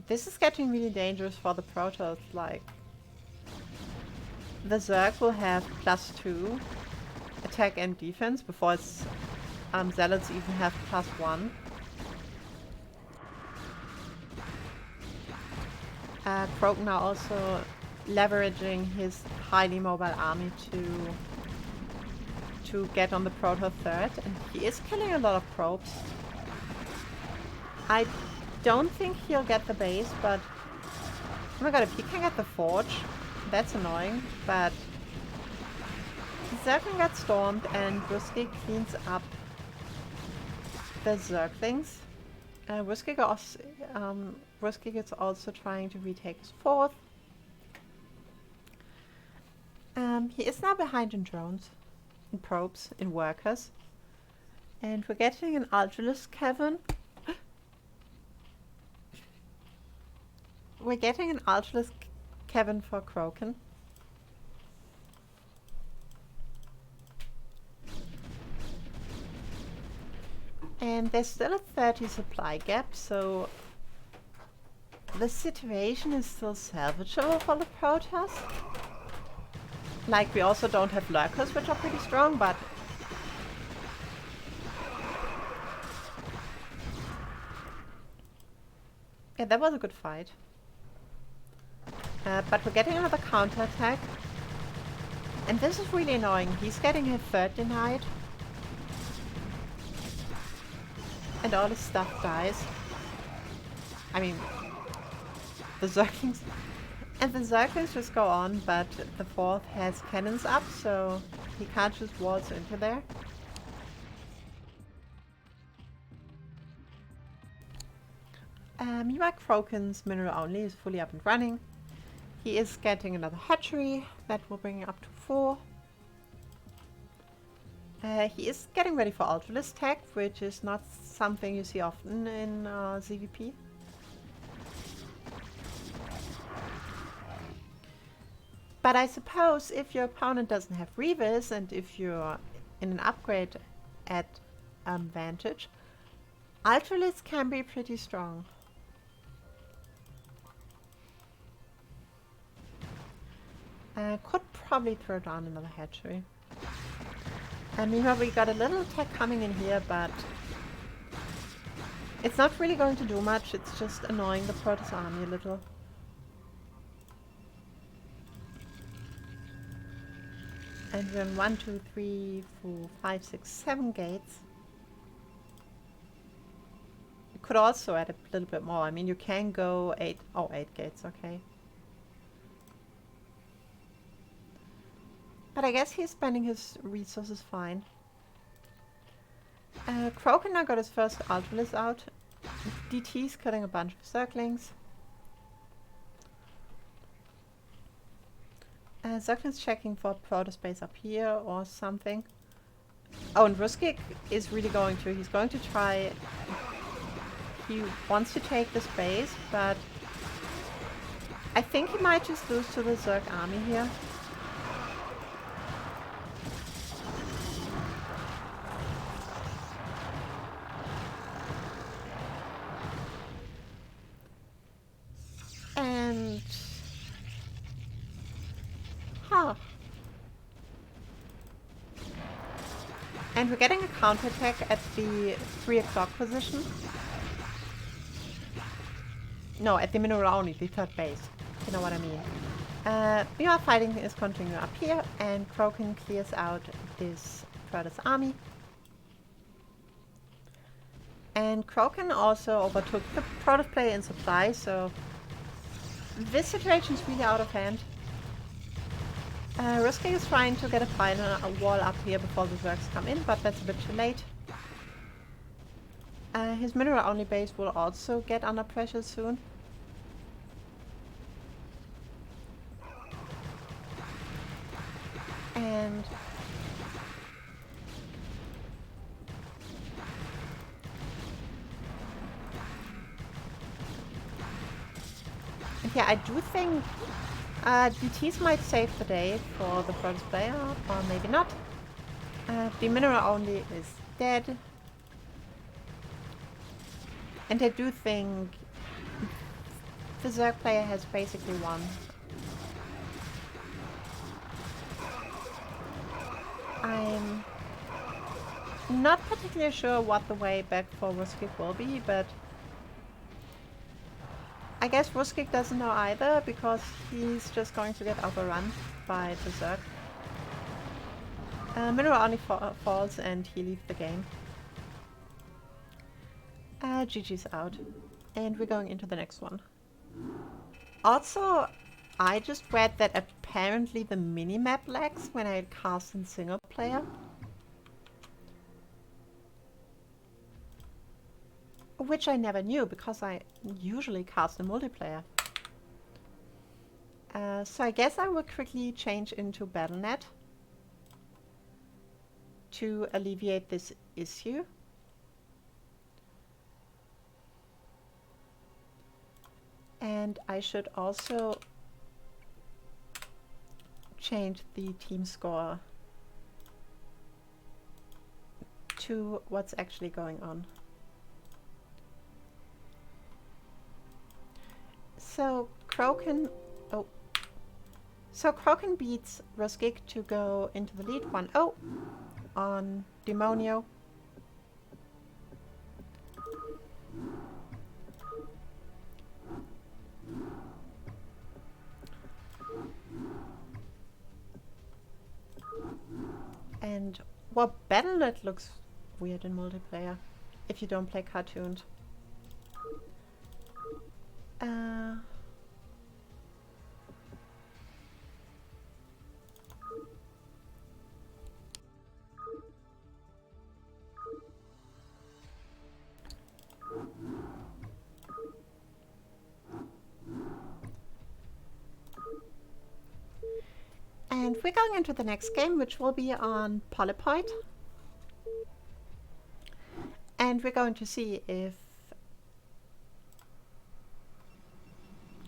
This is getting really dangerous for the Protoss. Like, the Zerg will have +2 attack and defense before its Zealots even have +1. Kroken now also leveraging his highly mobile army to get on the Protoss third, and he is killing a lot of probes. I don't think he'll get the base, but oh my god, if he can get the forge, that's annoying, but the Zerg got stormed and Ruskig cleans up the Zerglings. Ruskig is also trying to retake his fourth. He is now behind in drones, in probes, in workers. And we're getting an Ultralisk cavern. We're getting an Ultralisk cavern for Kroken. And there's still a 30 supply gap, so the situation is still salvageable for the Protoss. Like, we also don't have lurkers, which are pretty strong, but yeah, that was a good fight. But we're getting another counterattack. And this is really annoying. He's getting a third denied. And all his stuff dies. I mean, the Zerglings... And the Zerglings just go on, but the fourth has cannons up, so he can't just waltz into there. Meanwhile, Kroken's mineral only is fully up and running. He is getting another hatchery that will bring him up to 4. He is getting ready for Ultralisk tech, which is not something you see often in ZVP. But I suppose if your opponent doesn't have Reavers and if you're in an upgrade advantage, Ultralisk can be pretty strong. Could probably throw down another hatchery. And meanwhile we got a little attack coming in here, but it's not really going to do much, it's just annoying the Protoss army a little. And we're in 1, 2, 3, 4, 5, 6, 7 gates. You could also add a little bit more. I mean, you can go 8 gates, okay. But I guess he's spending his resources fine. Kroken now got his first Ultralisk out. DT's killing a bunch of Zerglings. Zergling's checking for Protoss base up here or something. Oh, and Ruskig is really going to. He's going to try. He wants to take this base, but I think he might just lose to the Zerg army here. And and we're getting a counterattack at the 3 o'clock position. No, at the mineral only, the third base. You know what I mean. Meanwhile, fighting is continuing up here, and Kroken clears out this Protoss army. And Kroken also overtook the Protoss player in supply, so this situation is really out of hand. Ruskig is trying to get a final wall up here before the Zergs come in, but that's a bit too late. His mineral-only base will also get under pressure soon. And yeah, I do think DTs might save the day for the Protoss player, or maybe not. The mineral only is dead. And I do think the Zerg player has basically won. I'm not particularly sure what the way back for Ruskig will be, but I guess Ruskig doesn't know either, because he's just going to get overrun by the Zerg. Mineral only falls and he leaves the game. GG's out. And we're going into the next one. Also, I just read that apparently the minimap lags when I cast in single player. Which I never knew, because I usually cast in multiplayer. So I guess I will quickly change into BattleNet to alleviate this issue. And I should also change the team score to what's actually going on. So Kroken beats Ruskig to go into the lead 1-0 on Demonio. And well, BattleNet looks weird in multiplayer if you don't play cartoons. And we're going into the next game, which will be on Polypoid. And we're going to see if...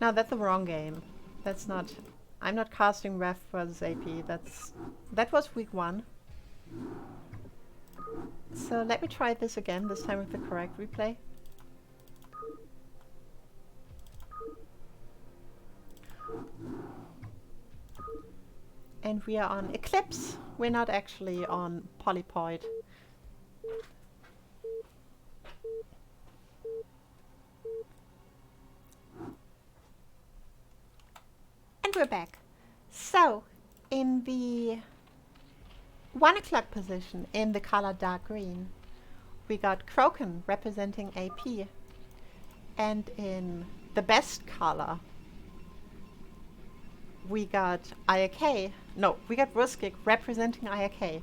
No, that's the wrong game. That's not I'm not casting Ref versus AP. That was week 1. So let me try this again, this time with the correct replay. And we are on Eclipse. We're not actually on Polypoid. And we're back. So, in the 1 o'clock position, in the color dark green, we got Kroken representing AP. And in the best color, we got iRk. No, we got Ruskik representing iRk.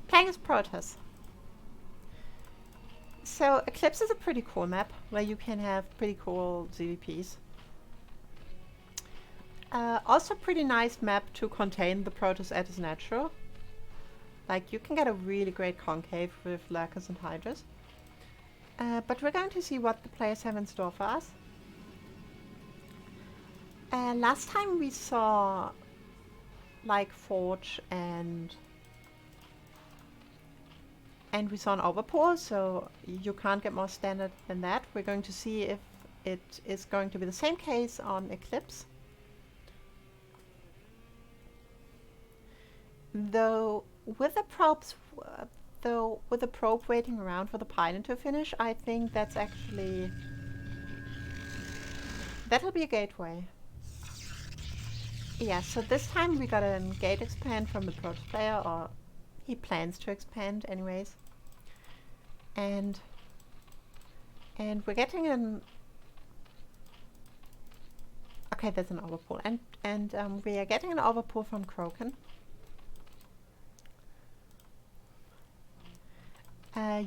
Playing as Protoss. So Eclipse is a pretty cool map where you can have pretty cool ZVPs. Also pretty nice map to contain the Protoss at its natural. Like you can get a really great concave with Lurkers and Hydras. But we're going to see what the players have in store for us. Last time we saw like Forge and we saw an overpull, so you can't get more standard than that. We're going to see if it is going to be the same case on Eclipse. Though with the probes, with the probe waiting around for the pilot to finish, I think that's actually that'll be a gateway. Yeah, so this time we got a gate expand from the Protoss player, or he plans to expand anyways. And we're getting an... Okay, there's an overpull. And we are getting an overpull from Kroken.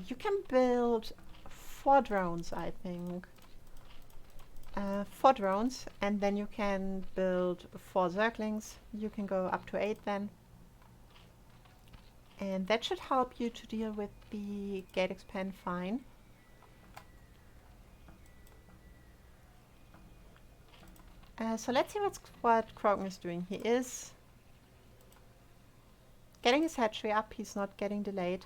You can build 4 drones, I think. 4 drones, and then you can build 4 Zerglings. You can go up to 8 then. And that should help you to deal with the gate expand fine. So let's see what Kroken is doing. He is getting his hatchery up. He's not getting delayed.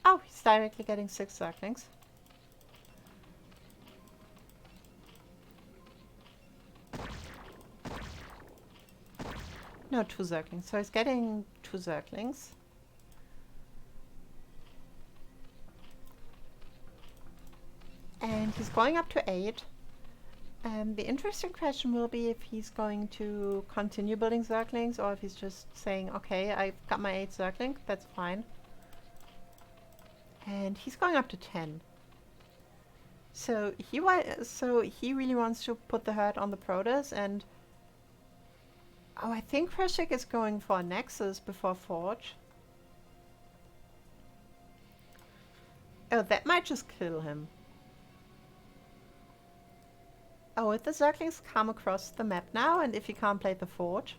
Oh, he's directly getting 6 Zerglings. No, 2 Zerglings. So he's getting 2 Zerglings. And he's going up to 8. The interesting question will be if he's going to continue building Zerglings or if he's just saying, okay, I've got my 8 Zerglings, that's fine. And he's going up to 10. So he really wants to put the hurt on the Protoss, and oh, I think Ruskik is going for a Nexus before Forge. Oh, that might just kill him. Oh, if the Zerglings come across the map now, and if he can't play the Forge.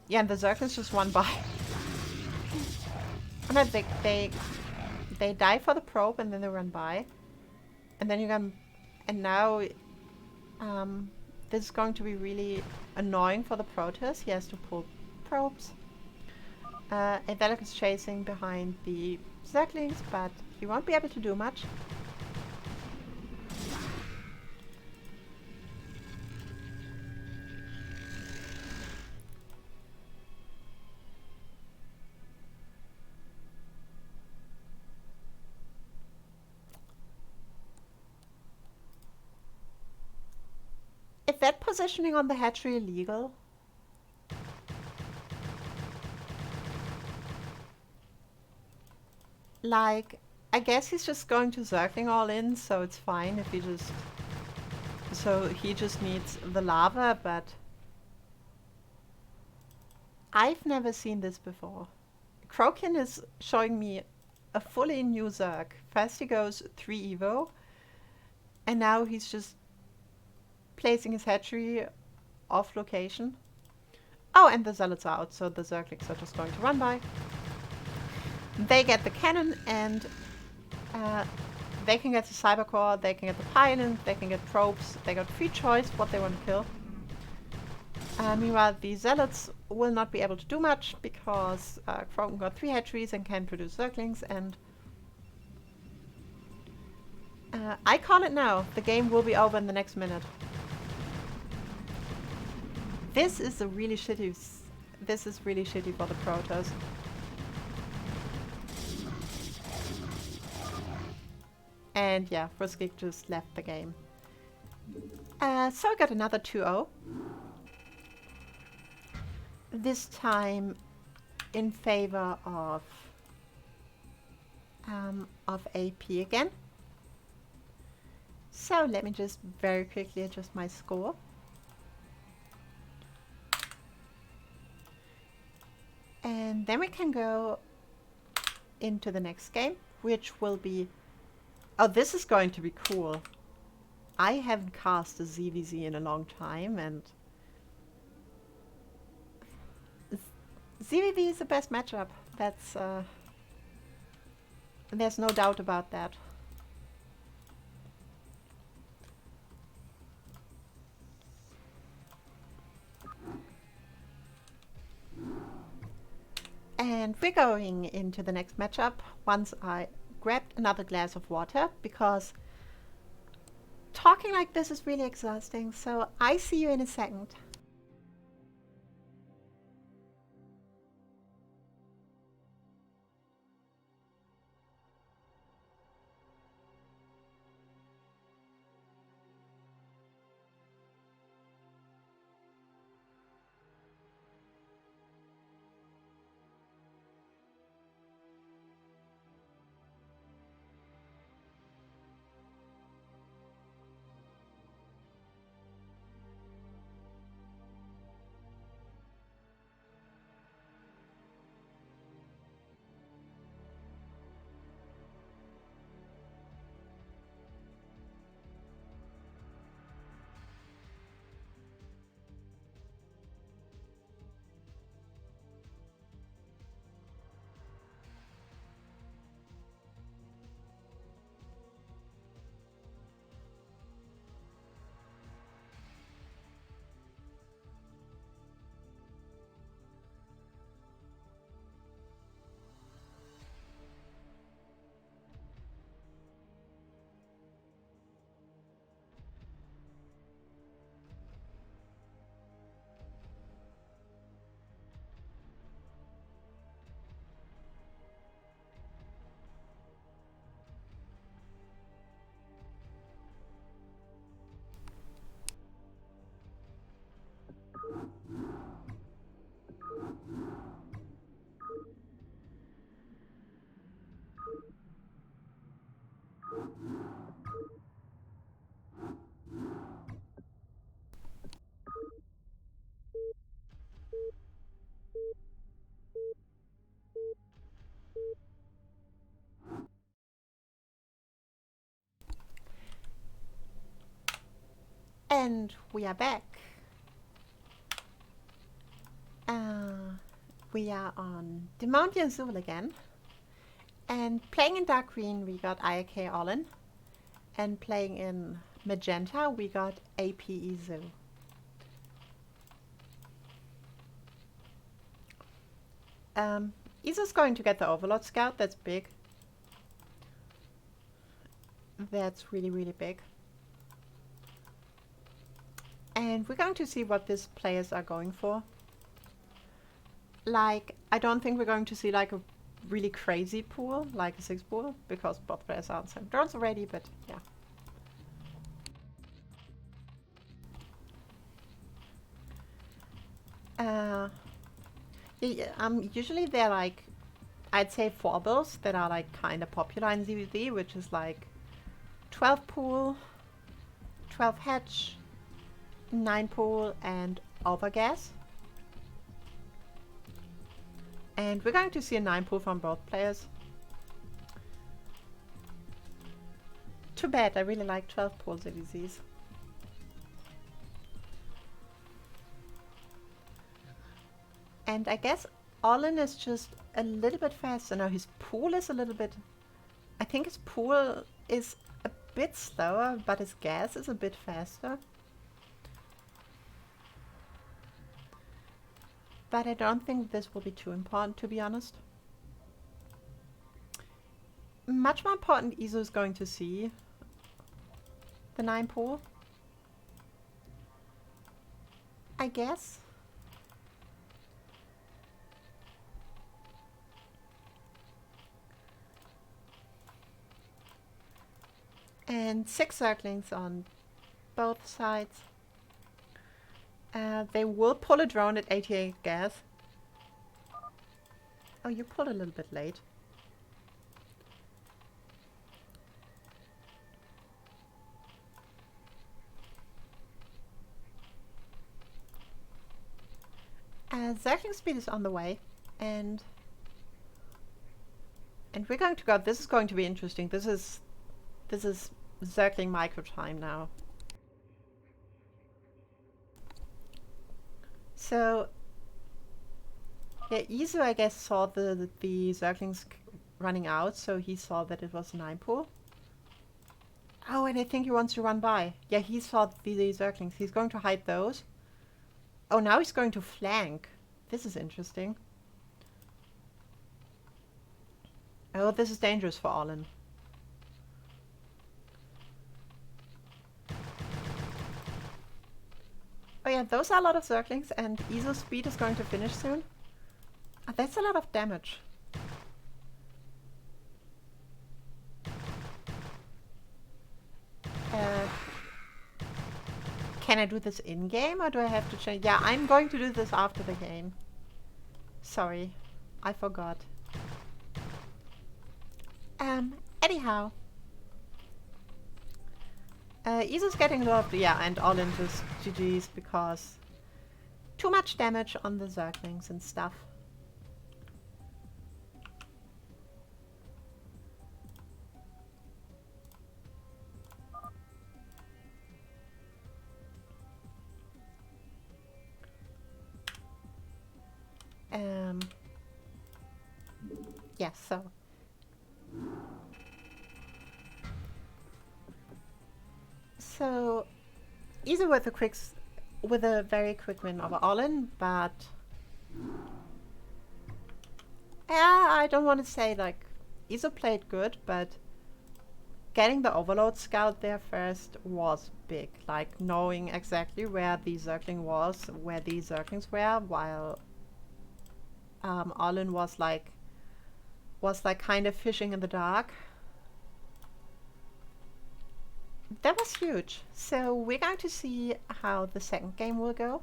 Yeah, and the Zerglings just run by. And I think they die for the probe and then they run by. And then you can... And now... this is going to be really annoying for the Protoss. He has to pull probes. Avelic is chasing behind the Zerglings, but he won't be able to do much. Is that positioning on the hatchery illegal? Like, I guess he's just going to Zergling all in, so it's fine if he just... So he just needs the lava, but... I've never seen this before. Kroken is showing me a fully new Zerg. First he goes 3 Evo, and now he's just placing his hatchery off location. Oh, and the zealots are out, so the Zerglings are just going to run by. They get the cannon, and they can get the Cybercore, they can get the Pylon, they can get probes. They got free choice what they want to kill. Meanwhile, the Zealots will not be able to do much because Krogan got 3 hatcheries and can produce Zerglings, and I call it now. The game will be over in the next minute. This is a really shitty. This is really shitty for the Protoss. And yeah, Ruskig just left the game. So I got another 2-0. This time in favor of AP again. So let me just very quickly adjust my score. And then we can go into the next game, which will be... Oh, this is going to be cool. I haven't cast a ZVZ in a long time, and ZVV is the best matchup. That's there's no doubt about that. And we're going into the next matchup once I grabbed another glass of water, because talking like this is really exhausting. So I see you in a second. And we are back. We are on Demonty and Zul again. And playing in dark green, we got iRk Olin. And playing in magenta, we got APE Zoo. Izu's going to get the Overlord Scout. That's big. That's really, really big. And we're going to see what these players are going for. Like, I don't think we're going to see like a really crazy pool, like a 6 pool, because both players are on 7 drones already, but yeah. Usually they're like, I'd say 4 bills that are like kind of popular in ZVZ, which is like 12 pool, 12 hatch, 9 pool, and overgas. And we're going to see a 9 pool from both players. Too bad, I really like 12 pool ZVZs. And I guess Olin is just a little bit faster. Now his pool is a little bit... I think his pool is a bit slower, but his gas is a bit faster. But I don't think this will be too important, to be honest. Much more important, Izu is going to see the 9 pool, I guess. And 6 Zerglings on both sides. They will pull a drone at 88 gas. Oh, you pulled a little bit late. Zergling speed is on the way, and we're going to go. This is going to be interesting. This is Zergling micro time now. So yeah, Izu I guess saw the Zerglings running out, so he saw that it was a 9 pool. Oh, and I think he wants to run by. Yeah, he saw the Zerglings. He's going to hide those. Oh, now he's going to flank. This is interesting. Oh, this is dangerous for Olin. Oh yeah, those are a lot of Zerglings, and Izu's speed is going to finish soon. Oh, that's a lot of damage. Can I do this in-game, or do I have to change? Yeah, I'm going to do this after the game. Sorry, I forgot. Anyhow. Izu's getting a lot of... Yeah, and all into GG's because too much damage on the Zerglings and stuff. Yeah, so Izu with a very quick win over Olin, but yeah, I don't want to say like Izu played good, but getting the Overload Scout there first was big. Like knowing exactly where the Zergling was, where the Zerglings were, while Olin was like kind of fishing in the dark. That was huge. So we're going to see how the second game will go.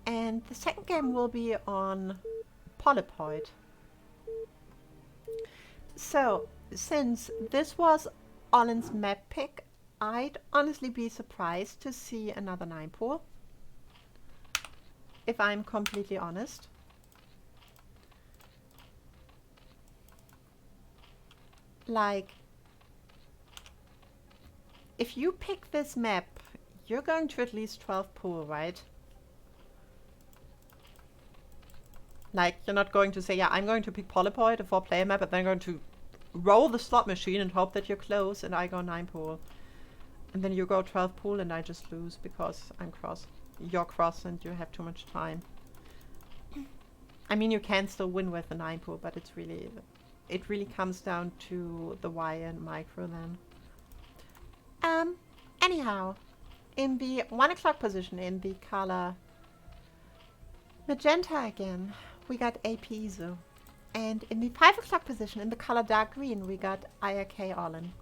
And the second game will be on Polypoid. So, since this was Olin's map pick, I'd honestly be surprised to see another 9 pool. If I'm completely honest. Like, if you pick this map, you're going to at least 12 pool, right? Like, you're not going to say, yeah, I'm going to pick Polypoid, a 4-player map, and then going to roll the slot machine and hope that you're close, and I go 9 pool. And then you go 12 pool, and I just lose because I'm cross. You're cross, and you have too much time. I mean, you can still win with the 9 pool, but it's really... It really comes down to the wire and micro then. Anyhow, in the 1 o'clock position, in the color magenta again, we got AP Izu. And in the 5 o'clock position, in the color dark green, we got iRk Olin.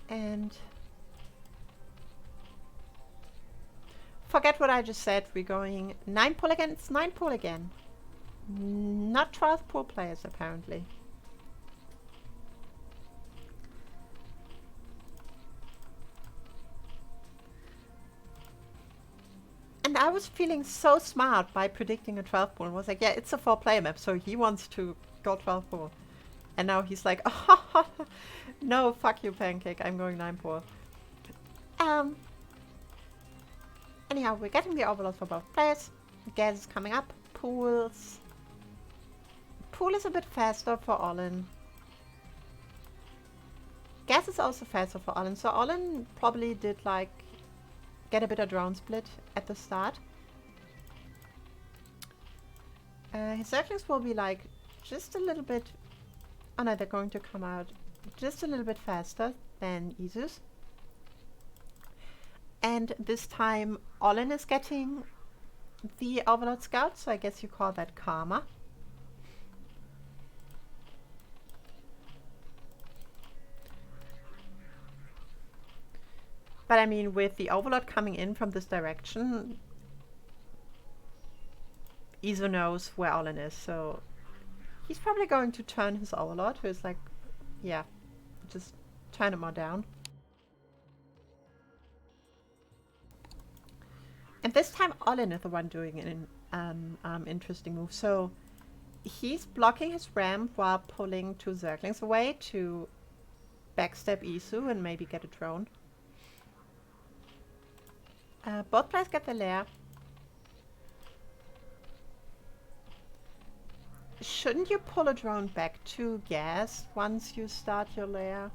And forget what I just said, we're going 9 pool again, it's 9 pool again. Not 12 pool players, apparently. And I was feeling so smart by predicting a 12 pool and was like, yeah, it's a 4-player map, so he wants to go 12 pool. And now he's like, oh, No, fuck you, Pancake. I'm going 9-4. Anyhow, we're getting the overload for both players. Gas is coming up. Pools. Pool is a bit faster for Olin. Gas is also faster for Olin. So Olin probably did like get a bit of drone split at the start. His circlings will be like just a little bit. Oh no, they're going to come out just a little bit faster than Isu's. And this time Olin is getting the Overlord Scout, so I guess you call that Karma. But I mean, with the Overlord coming in from this direction, Isu knows where Olin is, so he's probably going to turn his Overlord, who is like, yeah, just turn him more down. And this time Olin is the one doing an interesting move. So he's blocking his ramp while pulling 2 Zerglings away to backstab Isu and maybe get a drone. Both players get the lair. Shouldn't you pull a drone back to gas once you start your lair?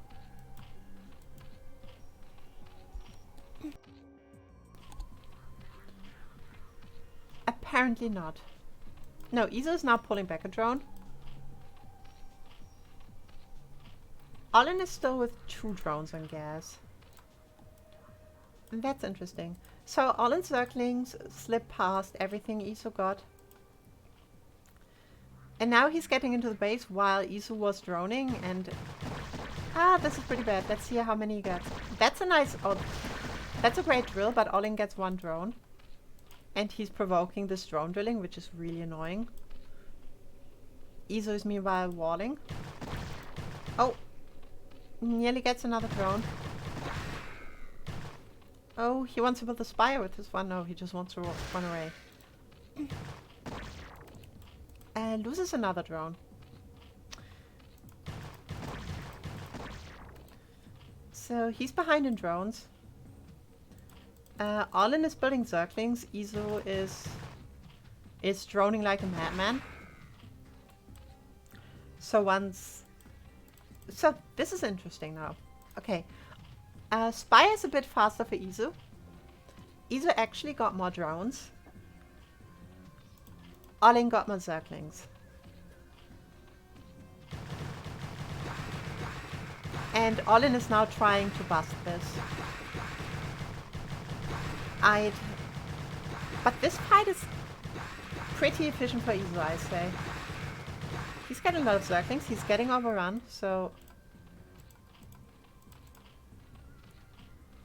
Apparently not. No, Isu is now pulling back a drone. Olin is still with 2 drones on gas. That's interesting. So Olin's Zerglings slip past everything Isu got. And now he's getting into the base while Isu was droning and... Ah, this is pretty bad. Let's see how many he gets. That's a nice... Oh, that's a great drill, but Olin gets 1 drone. And he's provoking this drone drilling, which is really annoying. Isu is meanwhile walling. Oh! Nearly gets another drone. Oh, he wants to build a spire with this one. No, he just wants to run away. Loses another drone. So he's behind in drones. Olin is building Zerglings. Isu is droning like a madman. So this is interesting now. Okay. Spire is a bit faster for Isu. Isu actually got more drones. Olin got more Zerglings. And Olin is now trying to bust this. But this fight is pretty efficient for Isu, I say. He's getting a lot of Zerglings. He's getting overrun, so...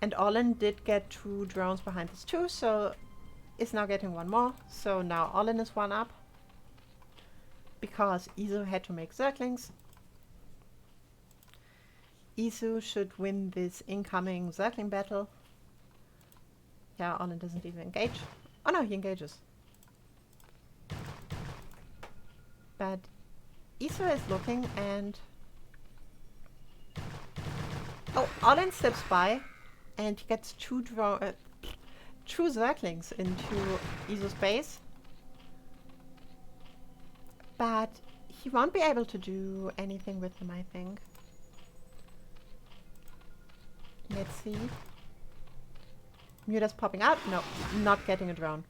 And Olin did get 2 drones behind this too, so is now getting 1 more. So now Olin is 1 up. Because Isu had to make Zerglings. Isu should win this incoming Zergling battle. Yeah, Olin doesn't even engage. Oh no, he engages. But Isu is looking and... Oh, Olin slips by. And he gets 2 Zerglings into Isu's base. But he won't be able to do anything with them, I think. Let's see. Muta's popping out. No, not getting a drone.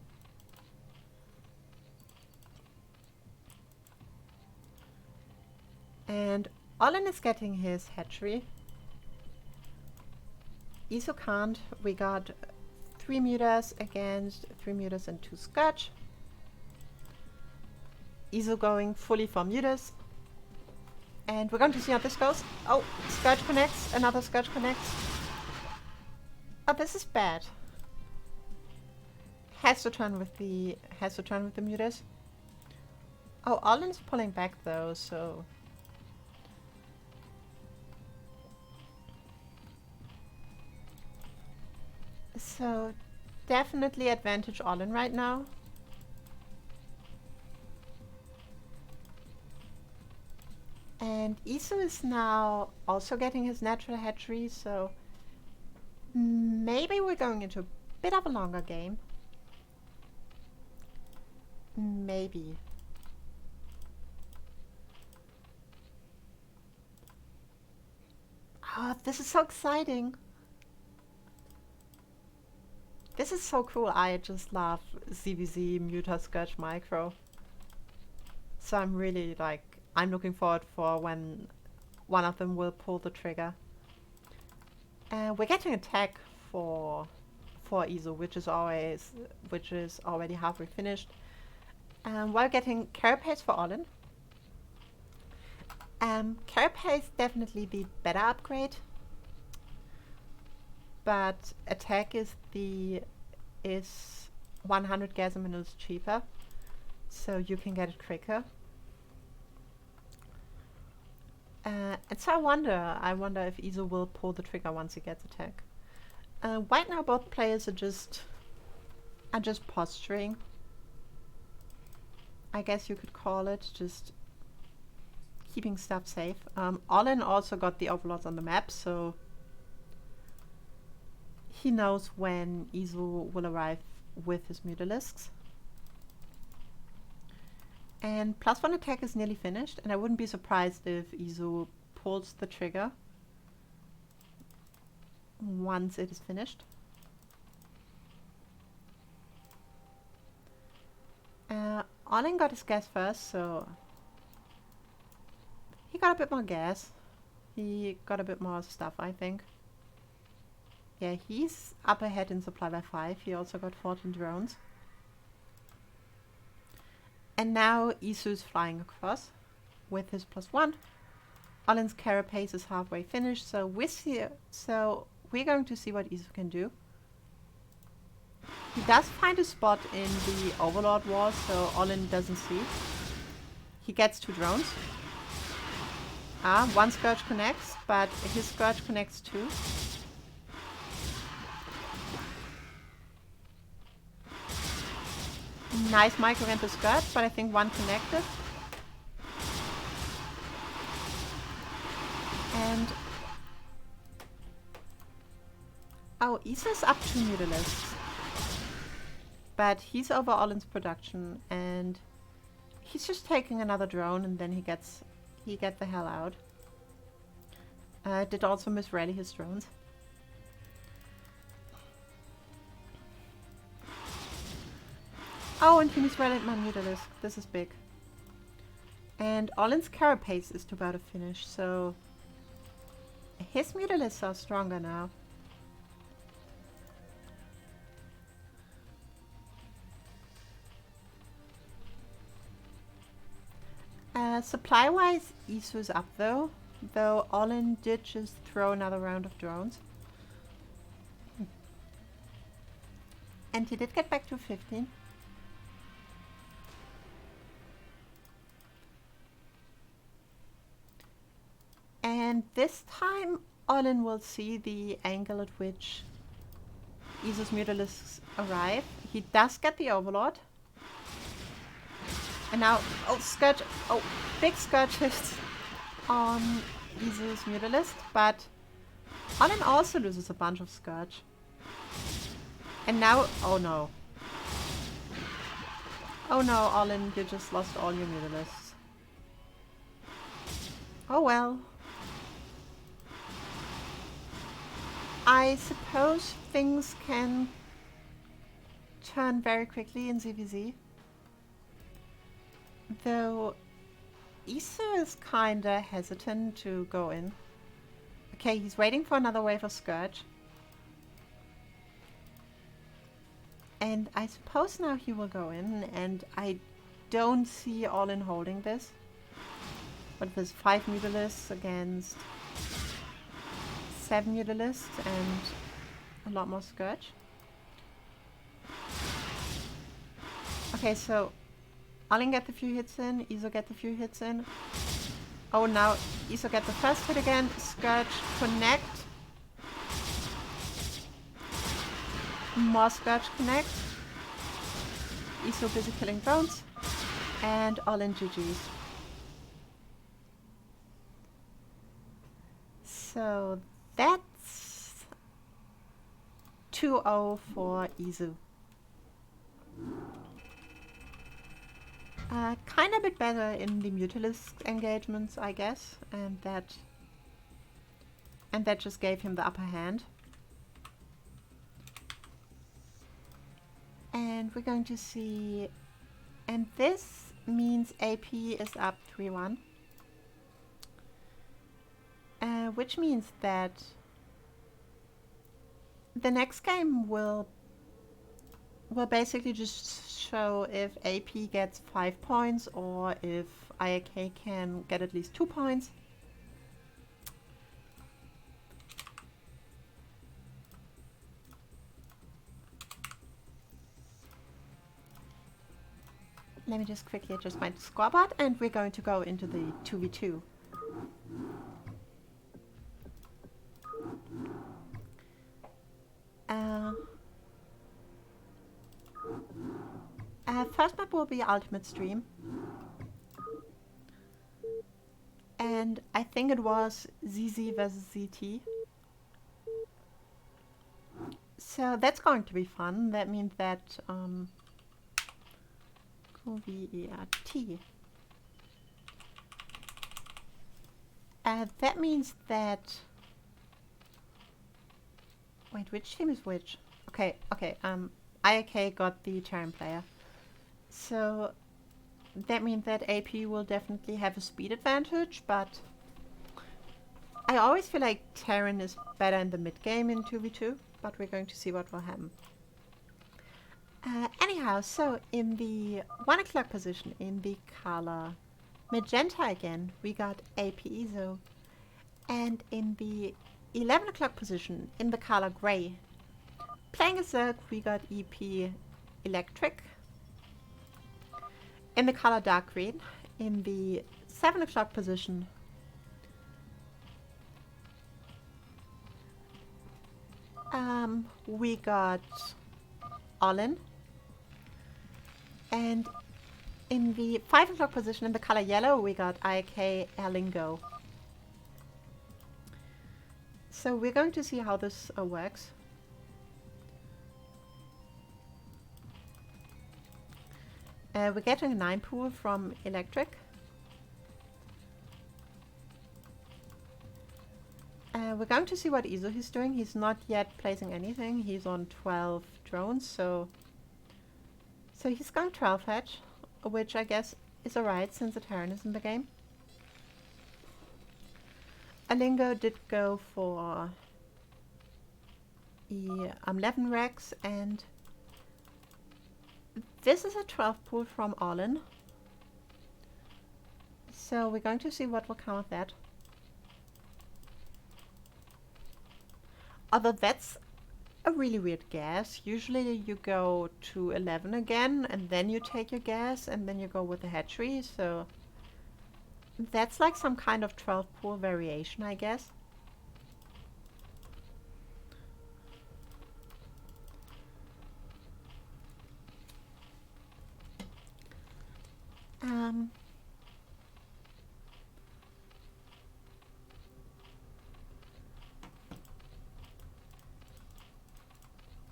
And Olin is getting his hatchery. Isu can't. We got 3 mutas against 3 mutas and 2 Scourge. Isu going fully for mutas. And we're going to see how this goes. Oh, Scourge connects. Another Scourge connects. Oh, this is bad. Has to turn with the mutas. Oh, Olin's pulling back though, so... So, definitely advantage Olin right now. And And Isu is now also getting his natural hatchery, so maybe we're going into a bit of a longer game. Maybe. Oh, this is so exciting. This is so cool. I just love CVZ, Muta, Scourge, Micro. So I'm really I'm looking forward for when one of them will pull the trigger. We're getting attack for Iso, which is already halfway finished. While getting Carapace for Olin. Carapace definitely the better upgrade, but attack is 100 gas minutes cheaper, so you can get it quicker. And so I wonder if Iso will pull the trigger once he gets attack. Right now both players are just posturing. I guess you could call it, just keeping stuff safe. Olin also got the overlords on the map, so he knows when Iso will arrive with his Mutalisks. And +1 attack is nearly finished, and I wouldn't be surprised if Iso pulls the trigger once it is finished. Olin got his gas first, so he got a bit more gas. He got a bit more stuff, I think. Yeah, he's up ahead in supply by 5. He also got 14 drones. And now Isu's flying across with his +1. Olin's Carapace is halfway finished, so we're going to see what Isu can do. He does find a spot in the Overlord wall, so Olin doesn't see. He gets 2 drones. One Scourge connects, but his Scourge connects too. Nice micro into Scourge, but I think one connected. And oh, Isa's up 2 Mutalisks. But he's over Olin's production, and he's just taking another drone, and then he gets the hell out. Did also misrally his drones. Oh, and he misrallied my Mutalisk. This is big. And Olin's Carapace is about to finish, so his Mutalisks are stronger now. Supply-wise, Isu's up though Olin did just throw another round of drones. And he did get back to 15. And this time Olin will see the angle at which Isu's Mutalisks arrive. He does get the Overlord. And now, oh, Scourge, oh, big Scourge hit on Isu's Mutalisk, but Olin also loses a bunch of Scourge. And now, oh no. Oh no, Olin, you just lost all your Mutalisks. Oh well. I suppose things can turn very quickly in ZVZ. Though Isu is kinda hesitant to go in. Okay, he's waiting for another wave of Scourge. And I suppose now he will go in, and I don't see Olin holding this. But there's 5 Mutalisks against 7 Mutalisks and a lot more Scourge. Okay, so Olin get the few hits in, Iso get the few hits in. Oh, now Iso get the first hit again. Scourge connect. More Scourge connect. Iso busy killing drones. And Olin GG's. So that's 2-0 for Izu. Kind of a bit better in the Mutalisk engagements, I guess, and that just gave him the upper hand. And we're going to see, and this means AP is up 3-1, which means that the next game will basically just show if AP gets 5 points or if iRk can get at least 2 points. Let me just quickly adjust my scoreboard, and we're going to go into the 2v2. First map will be Ultimate Stream. And I think it was ZZ versus ZT. So that's going to be fun. That means that QVERT. That means that, wait, which team is which? Okay, iRk got the Terran player. So that means that AP will definitely have a speed advantage, but I always feel like Terran is better in the mid game in 2v2, but we're going to see what will happen. Anyhow, so in the 1 o'clock position, in the color magenta again, we got AP Izo. And in the 11 o'clock position, in the color gray, playing a Zerg, we got EP Electric. In the color dark green, in the 7 o'clock position, we got Olin. And in the 5 o'clock position, in the color yellow, we got iRk-B. So we're going to see how this works. We're getting a 9 pool from Electric. We're going to see what Izo is doing. He's not yet placing anything. He's on 12 drones, so he's going 12 hedge, which I guess is alright since the Terran is in the game. Alingo did go for 11 Rex, and this is a 12 pool from Olin. So we're going to see what will come of that. Although that's a really weird gas. Usually you go to 11 again, and then you take your gas, and then you go with the hatchery, so that's like some kind of 12 pool variation, I guess.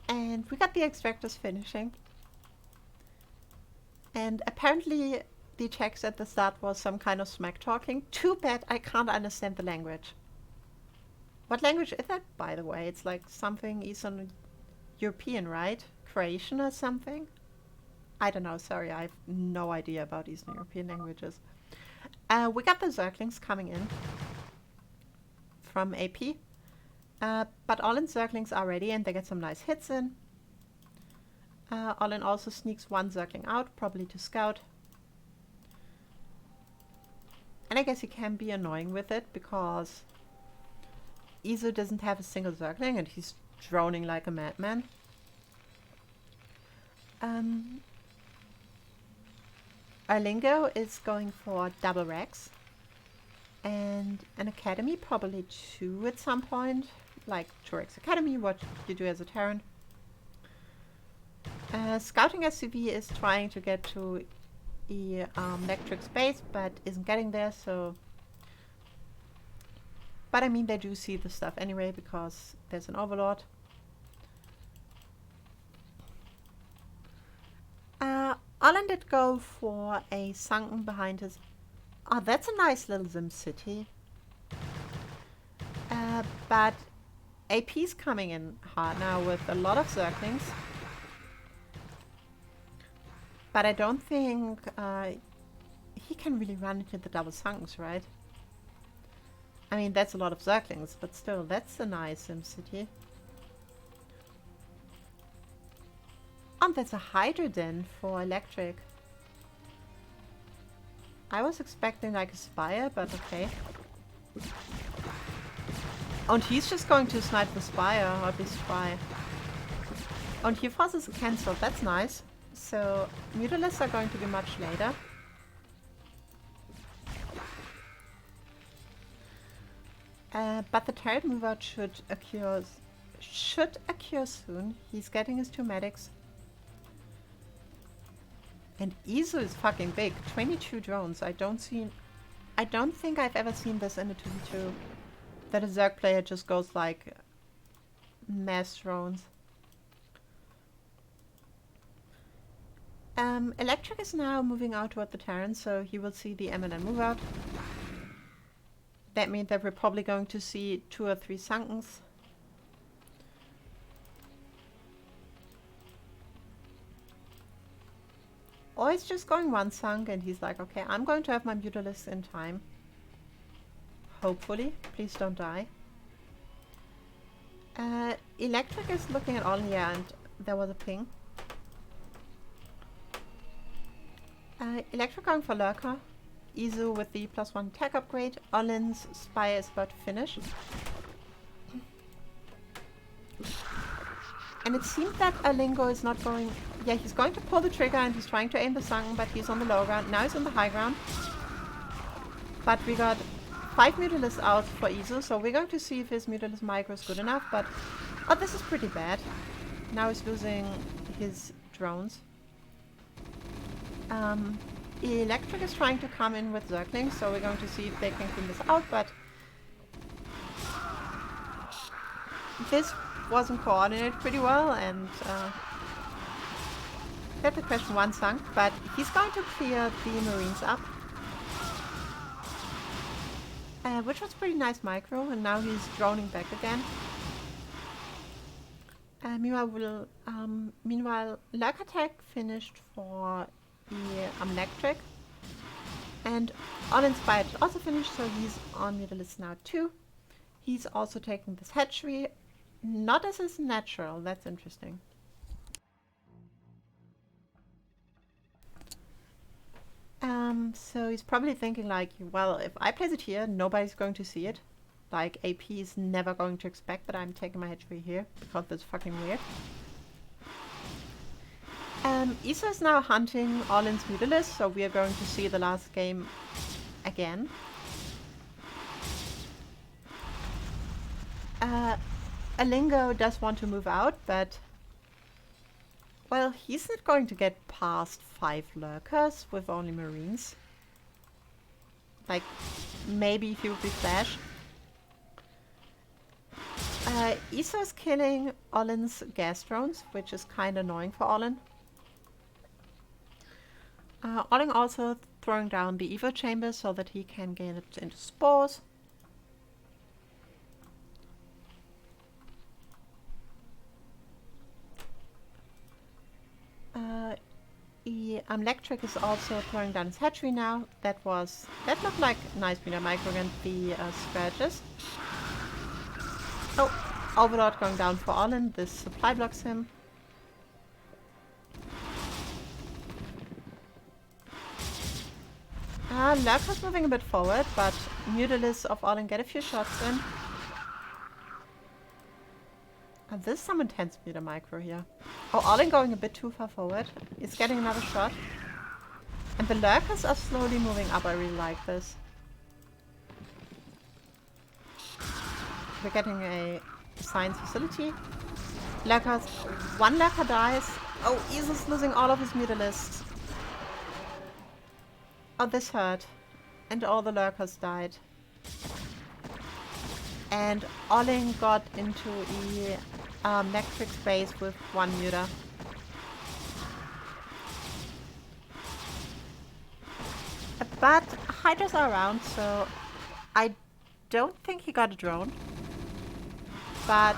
And we got the extractors finishing. And apparently the text at the start was some kind of smack talking. Too bad I can't understand the language. What language is that, by the way? It's like something Eastern European, right? Croatian or something? I don't know, sorry, I have no idea about Eastern European languages. We got the Zerglings coming in from AP. But Olin Zerglings are ready, and they get some nice hits in. Olin also sneaks one Zergling out, probably to scout. And I guess he can be annoying with it, because Izo doesn't have a single Zergling, and he's droning like a madman. Arlingo is going for double Rex. And an Academy, probably 2 at some point. Like Turex Academy, what you do as a Terran. Scouting SCV is trying to get to electric space, but isn't getting there, so... But I mean, they do see the stuff anyway because there's an overlord. Alan did go for a sunken behind his... Oh, that's a nice little Sim city. But AP's coming in hard now with a lot of Zerglings. But I don't think he can really run into the double sunkens, right? I mean, that's a lot of Zerglings, but still, that's a nice Sim city. And that's a Hydra den for electric. I was expecting like a Spire, but okay. And he's just going to snipe the Spire, or at least try. And he forces a cancel, that's nice. So, Mutalisks are going to be much later. But the turret move out should occur soon. He's getting his 2 medics. And Izu is fucking big. 22 drones. I don't think I've ever seen this in a 2v2. That a Zerg player just goes like mass drones. Electric is now moving out toward the Terran, so he will see the MNN move out. That means that we're probably going to see 2 or 3 sunkens. Or he's just going 1 sunk and he's like, okay, I'm going to have my Mutalisks in time. Hopefully. Please don't die. Electric is looking at Olin, yeah, and there was a ping. Electric going for Lurker. Izu with the +1 attack upgrade. Olin's Spire is about to finish. And it seems that Alingo is not going... Yeah, he's going to pull the trigger and he's trying to aim the sunken, but he's on the low ground. Now he's on the high ground. But we got 5 Mutalisks out for Izu, so we're going to see if his Mutalisk micro is good enough, but... Oh, this is pretty bad. Now he's losing his drones. Electric is trying to come in with Zerglings, so we're going to see if they can clean this out, but... This wasn't coordinated pretty well, and get the question 1 sunk, but he's going to clear the Marines up. Which was pretty nice micro, and now he's droning back again. Meanwhile, Lurk attack finished for the electric, and uninspired also finished, so he's on Mutalisks now too. He's also taking this hatchery, not as his natural. That's interesting. So he's probably thinking like, well, if I place it here, nobody's going to see it. Like, AP is never going to expect that I'm taking my hatchery here, because that's fucking weird. Isa is now hunting Olin's Mutalisks, so we are going to see the last game again. Alingo does want to move out, but... Well, he's not going to get past 5 lurkers with only Marines. Like, maybe if he would be Flash. Isa is killing Olin's gas drones, which is kind of annoying for Olin. Olin also throwing down the Evo chamber so that he can get it into spores. Electric is also throwing down his hatchery now. That looked like nice Peter Micro against the Scourges. Oh, Overlord going down for Olin. This supply blocks him. Lurker's moving a bit forward, but Mutalisks of Olin get a few shots in. There's some intense meter micro here. Oh, Olin going a bit too far forward. He's getting another shot. And the lurkers are slowly moving up. I really like this. We're getting a science facility. Lurkers. 1 lurker dies. Oh, Izu's losing all of his Mutalisks. Oh, this hurt. And all the lurkers died. And Olin got into a Electric space with one muta. But Hydras are around, so I don't think he got a drone. But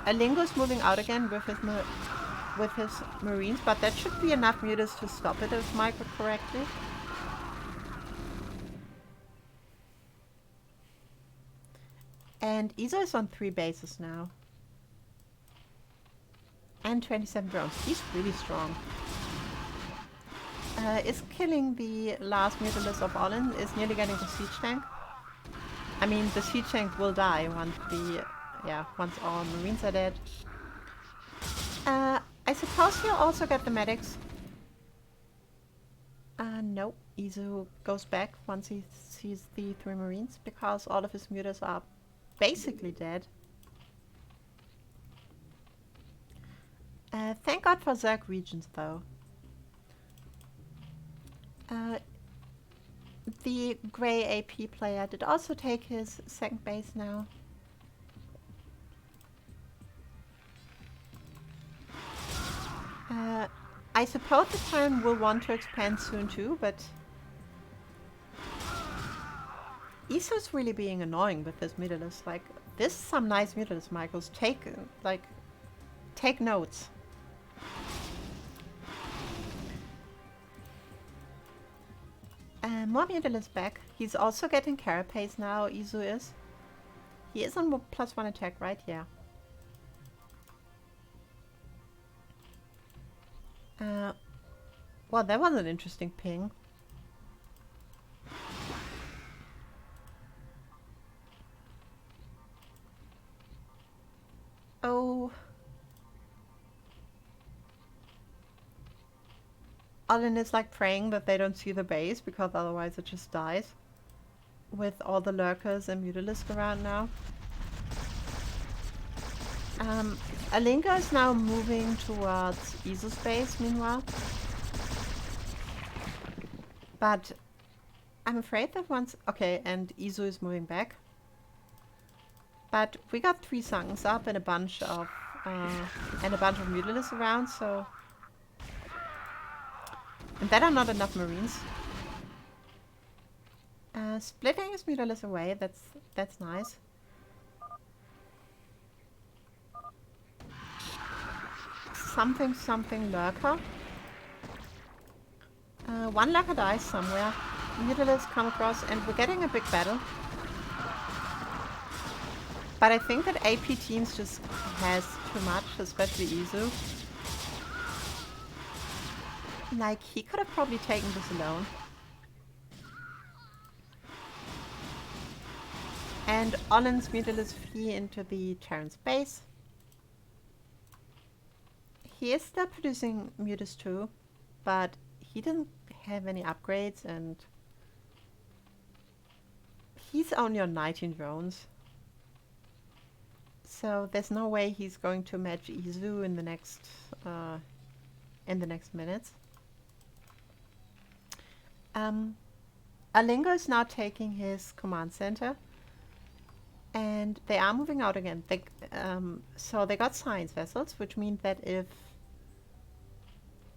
Alingo's moving out again with his marines, but that should be enough mutas to stop it, if I recall correctly. And Iso is on 3 bases now. And 27 drones. He's really strong. Is killing the last Mutalisk of Olin, is nearly getting the siege tank. I mean, the siege tank will die once all marines are dead. I suppose he'll also get the medics. No, Izu goes back once he sees the 3 marines, because all of his mutas are basically dead. Thank God for Zerg regions, though. The grey AP player did also take his 2nd base now. I suppose the Terran will want to expand soon too, but Iso's really being annoying with this Mutalisk. Like, this is some nice Mutalisk, Michaels. Take notes. More Mutalisk back. He's also getting Carapace now, Izu is. He is on +1 attack, right? Yeah. Well, that was an interesting ping. Oh. Olin is like praying that they don't see the base, because otherwise it just dies. With all the lurkers and Mutalisk around now. Alinga is now moving towards Izu's base, meanwhile. But I'm afraid that once... Okay, and Izu is moving back. But we got 3 Sunks up and a bunch of Mutalisks around, so... And that are not enough marines. Splitting his Mutalisks away, that's nice. Something lurker. 1 lurker dies somewhere. Mutalisks come across and we're getting a big battle. But I think that AP teams just has too much, especially Izu. Like, he could have probably taken this alone. And Olin's Mutalisks flee into the Terran's base. He is still producing Mutas too, but he didn't have any upgrades and he's only on 19 drones. So there's no way he's going to match Izu in the next minutes. Alingo is now taking his command center, and they are moving out again. So they got science vessels, which means that if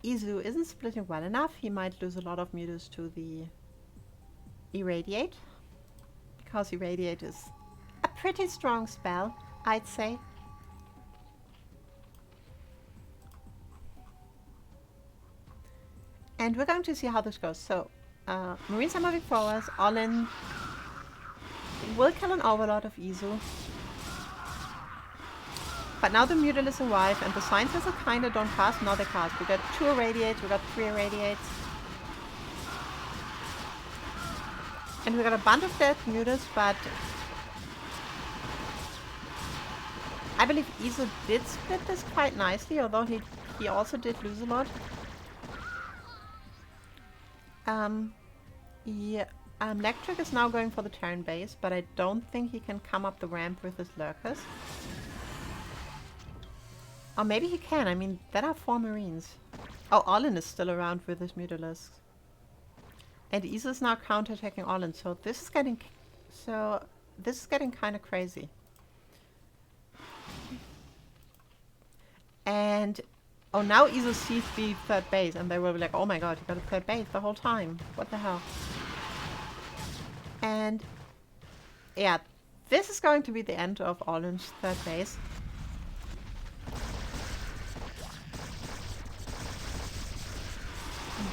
Izu isn't splitting well enough, he might lose a lot of mutas to the Irradiate, because Irradiate is a pretty strong spell, I'd say. And we're going to see how this goes. So, Marines are moving forward. Olin will kill an overlord of Izu. But now the Mutalisks arrive and the science vessels kinda don't cast. Now they cast. We got 2 Irradiates, we got 3 Irradiates. And we got a bunch of dead mutas, but I believe Izu did split this quite nicely, although he also did lose a lot. Electric is now going for the Terran base, but I don't think he can come up the ramp with his lurkers. Or maybe he can. I mean, there are 4 marines. Oh, Olin is still around with his Mutalisks. And Izu is now counterattacking Olin, so this is getting kind of crazy. And oh, now Iso sees the third base, and they will be like, oh my god, you got a third base the whole time. What the hell? And yeah, this is going to be the end of Orange's third base.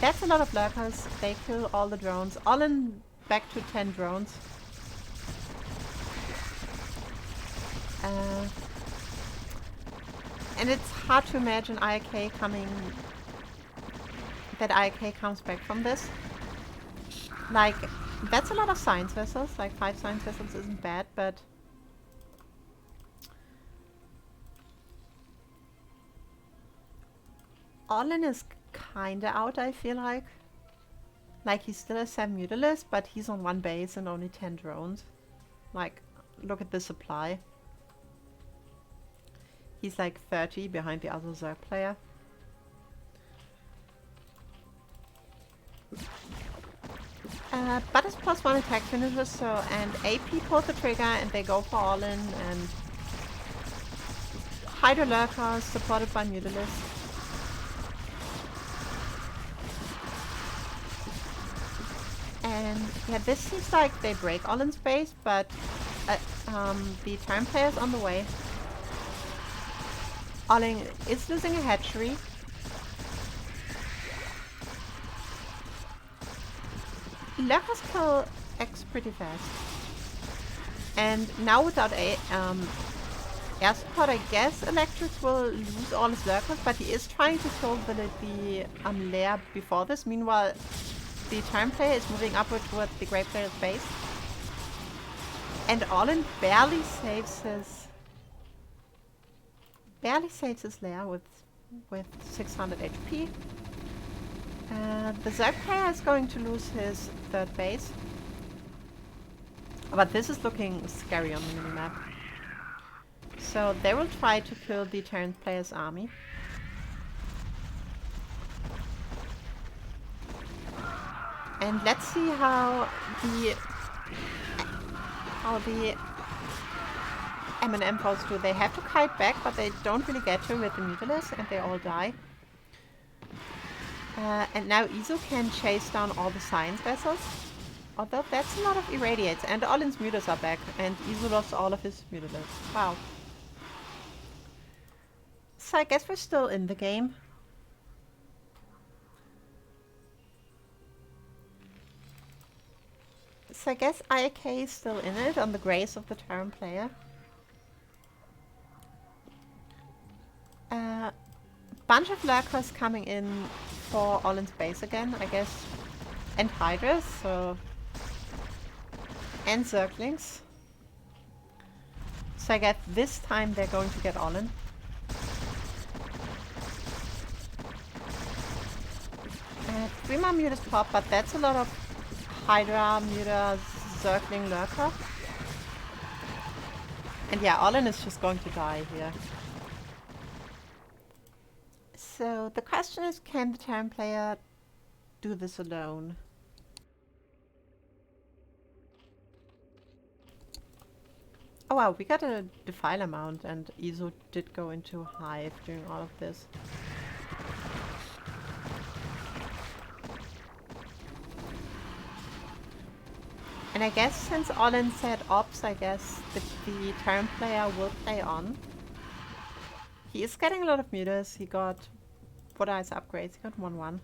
That's a lot of lurkers. They kill all the drones. Olin back to 10 drones. And it's hard to imagine iRk coming... that iRk comes back from this. Like, that's a lot of science vessels. Like, 5 science vessels isn't bad, but... Olin is kinda out, I feel like. Like, he still has 7 Mutalisks, but he's on 1 base and only 10 drones. Like, look at the supply. He's like 30 behind the other Zerg player. But it's +1 attack finishes, so... And AP pulls the trigger and they go for all in, and... Hydro Lurkers supported by Mutalisks. And yeah, this seems like they break Olin's base, but the Terran player's on the way. Olin is losing a hatchery. Lurkers kill X pretty fast. And now without air support, I guess Electrics will lose all his Lurkers, but he is trying to kill the lair before this. Meanwhile, the Terran player is moving upward towards the Grey player's base. And Olin barely saves his lair with 600 HP. The Zerg player is going to lose his third base. But this is looking scary on the minimap. So they will try to kill the Terran player's army. And let's see how the M&M foes do. They have to kite back, but they don't really get to with the Mutalisks, and they all die. And now Iso can chase down all the science vessels. Although that's a lot of irradiates, and Olin's mutas are back, and Iso lost all of his Mutalisks. Wow. So I guess we're still in the game. So I guess iRk is still in it on the grace of the Terran player. Bunch of Lurkers coming in for Olin's base again, I guess. And Hydras, so... And Zerglings. So I guess this time they're going to get Olin. Three more Mutas pop, but that's a lot of Hydra, Muta, Zergling, Lurker. And yeah, Olin is just going to die here. So the question is, can the Terran player do this alone? Oh wow, we got a Defiler mount, and Iso did go into Hive during all of this. And I guess since Olin said ops, I guess the Terran player will play on. He is getting a lot of mutas. He got... what are his upgrades? He got 1-1.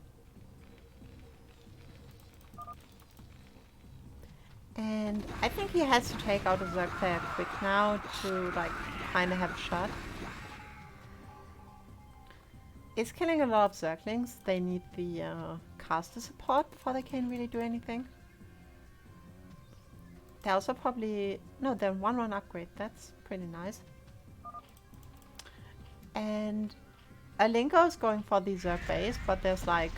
And I think he has to take out a Zerg player quick now to like kinda have a shot. He's killing a lot of Zerglings. They need the caster support before they can really do anything. They also probably... no, they're 1-1 upgrade. That's pretty nice. And Alinko is going for the Zerg base, but there's like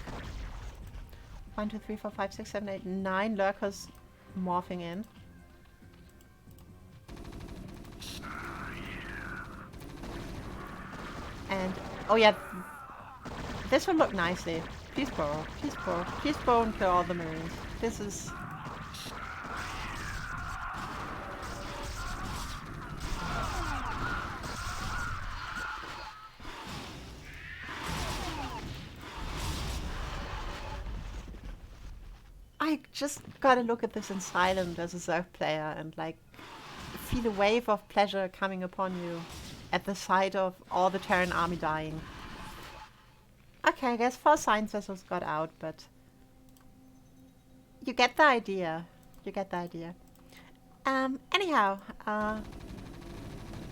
1, 2, 3, 4, 5, 6, 7, 8, 9 Lurkers morphing in. And oh yeah, this will look nicely. Please bow, please bow, please bow and kill all the Marines. This is... like just gotta look at this in silence as a Zerg player and like feel a wave of pleasure coming upon you at the sight of all the Terran army dying. Okay, I guess 4 science vessels got out, but you get the idea. You get the idea. Anyhow,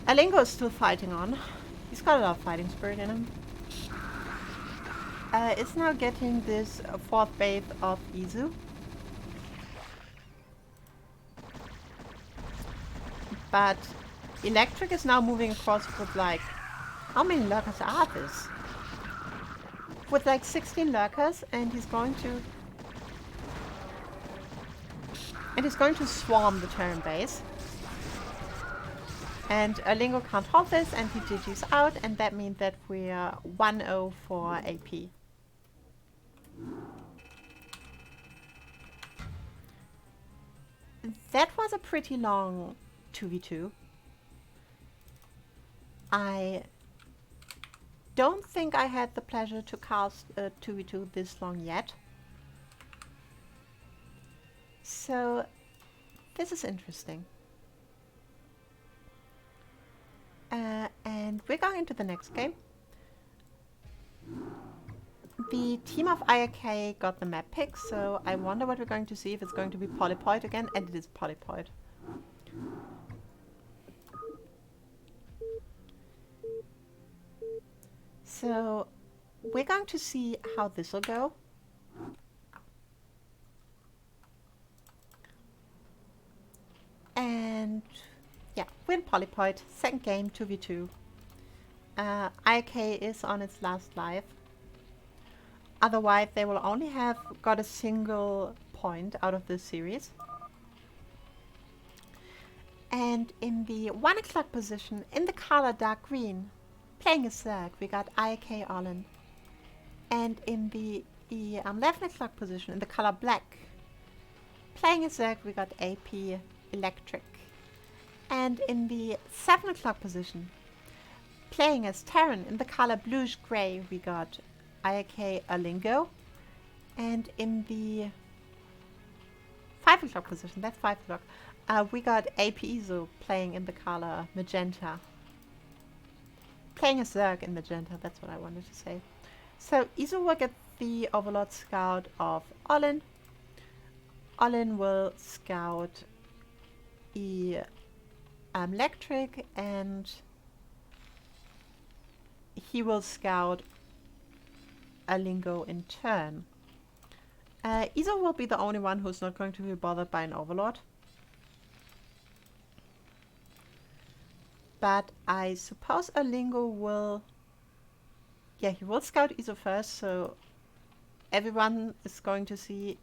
Alingo is still fighting on. He's got a lot of fighting spirit in him. It's now getting this 4th base of Izu. But Electric is now moving across with like... How many lurkers are this? With like 16 lurkers, and he's going to... And he's going to swarm the Terran base. And Erlingo can't hold this, and he GG's out, and that means that we're 1-0 for AP. That was a pretty long 2v2. I don't think I had the pleasure to cast a 2v2 this long yet. So this is interesting. And we're going into the next game. The team of iRk got the map pick, so I wonder what we're going to see, if it's going to be Polypoid again, and it is Polypoid. So we're going to see how this will go. And yeah, win Polypoid, second game, 2v2. iRk is on its last life. Otherwise, they will only have got a single point out of this series. And in the 1 o'clock position, in the color dark green, playing a Zerg, we got iRk Olin. And in the 11 o'clock position, in the color black, playing a Zerg, we got AP Electric. And in the 7 o'clock position, playing as Terran, in the color bluish gray, we got iRk Erlingo. And in the 5 o'clock position, that's 5 o'clock, we got AP Izu playing in the color magenta. Playing a Zerg in magenta, that's what I wanted to say. So Izu will get the Overlord Scout of Olin. Olin will scout Electric, and he will scout Erlingo in turn. Izu will be the only one who's not going to be bothered by an Overlord. But I suppose Erlingo will... Yeah, he will scout Izu first, so everyone is going to see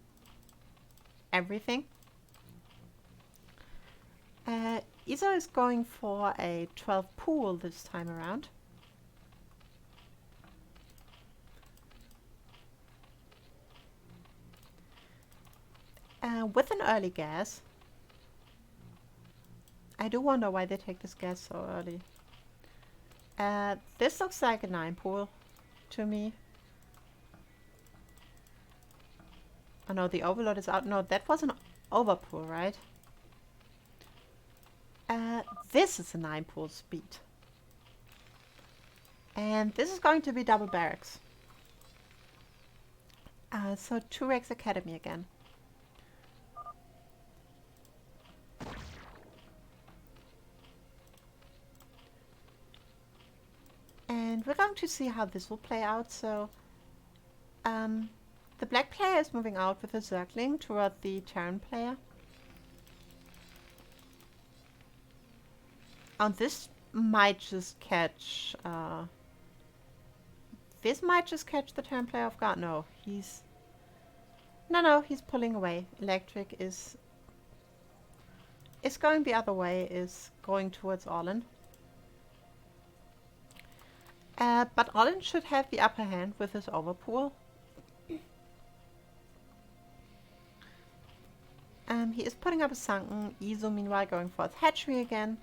everything. Izu is going for a 12 pool this time around. With an early gas. I do wonder why they take this gas so early. This looks like a 9 pool to me. Oh no, the Overlord is out. No, that was an overpool, right? This is a 9 pool speed. And this is going to be double barracks. So 2 Rex Academy again. And we're going to see how this will play out. So the black player is moving out with a Zergling toward the Terran player. And this might just catch... this might just catch the Terran player off guard. No, he's... No, he's pulling away. Electric is going the other way, is going towards Olin. But Olin should have the upper hand with his overpool. He is putting up a sunken. Izu meanwhile going for his hatchery again.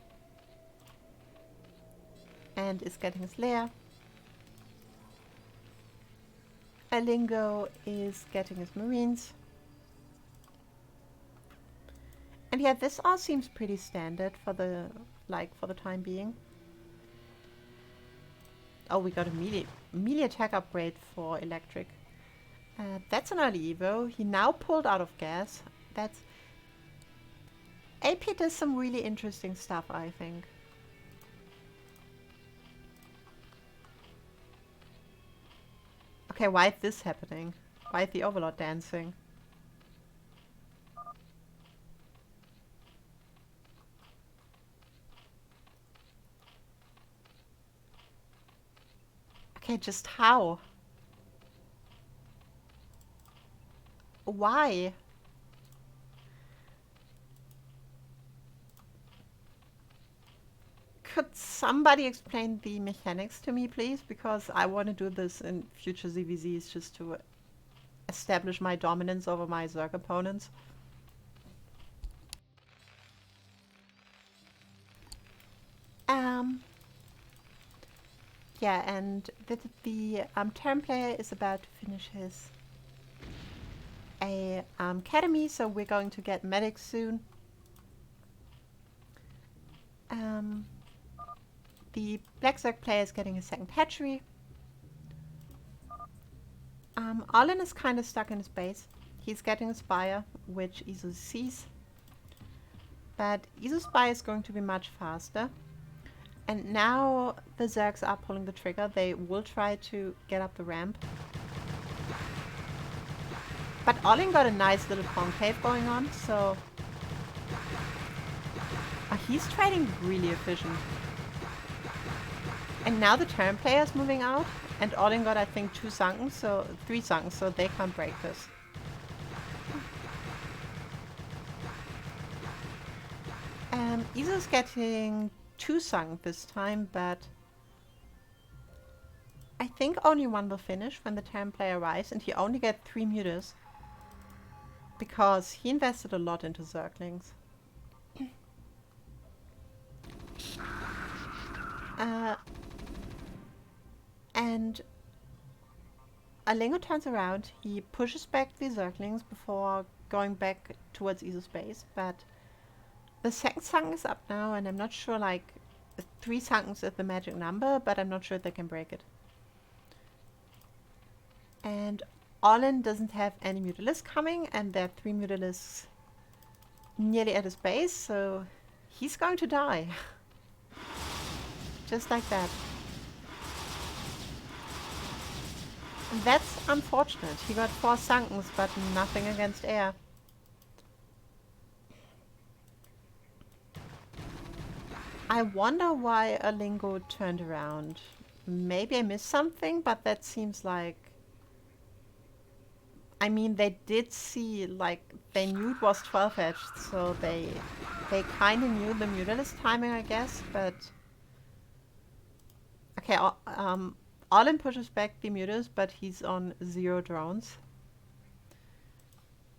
And is getting his lair. Erlingo is getting his marines. And yeah, this all seems pretty standard for the for the time being. Oh, we got a melee attack upgrade for electric. That's an early evo. He now pulled out of gas. That's AP does some really interesting stuff, I think. Okay, why is this happening? Why is the Overlord dancing? Okay, just how? Why? Could somebody explain the mechanics to me, please? Because I want to do this in future ZVZs just to establish my dominance over my Zerg opponents. Yeah, and the Terran player is about to finish his academy, so we're going to get medics soon. The Black Zerg player is getting a second hatchery. Arlen is kind of stuck in his base. He's getting a Spire, which Isu sees. But Isu's Spire is going to be much faster. And now the Zergs are pulling the trigger. They will try to get up the ramp. But Olin got a nice little concave going on, so... he's trading really efficient. And now the Terran player is moving out. And Olin got, I think, 3 sunken, so they can't break this. Isu's getting 2 sunk this time, but I think only 1 will finish when the Terran player arrives, and he only gets 3 mutas. Because he invested a lot into Zerglings. And Alingo turns around, he pushes back the Zerglings before going back towards Isu's base, but the second sunk is up now, and I'm not sure, 3 sunkens is the magic number, but I'm not sure if they can break it. And Olin doesn't have any Mutalisks coming, and there are 3 Mutalisks nearly at his base, so he's going to die. Just like that. And that's unfortunate. He got 4 sunkens, but nothing against air. I wonder why Alingo turned around. Maybe I missed something, but that seems like... I mean, they did see, they knew it was 12-edged, so they kind of knew the Mutalisk timing, I guess, but... Okay, Olin pushes back the Mutas, but he's on 0 drones.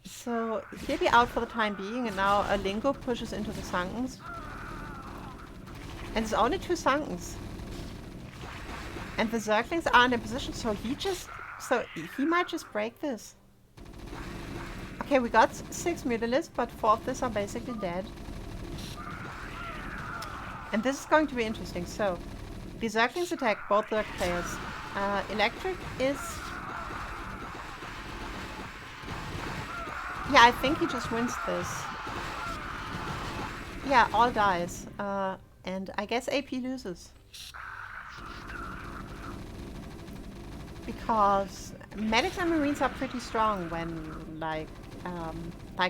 So he'll be out for the time being, and now Alingo pushes into the sunkens. And there's only 2 sunkens. And the Zerglings aren't in position, so he might just break this. Okay, we got 6 Mutalisks, but 4 of these are basically dead. And this is going to be interesting. So, the Zerglings attack both Zerg players. Electric is... Yeah, I think he just wins this. Yeah, all dies. And I guess AP loses. Because medics and marines are pretty strong when, like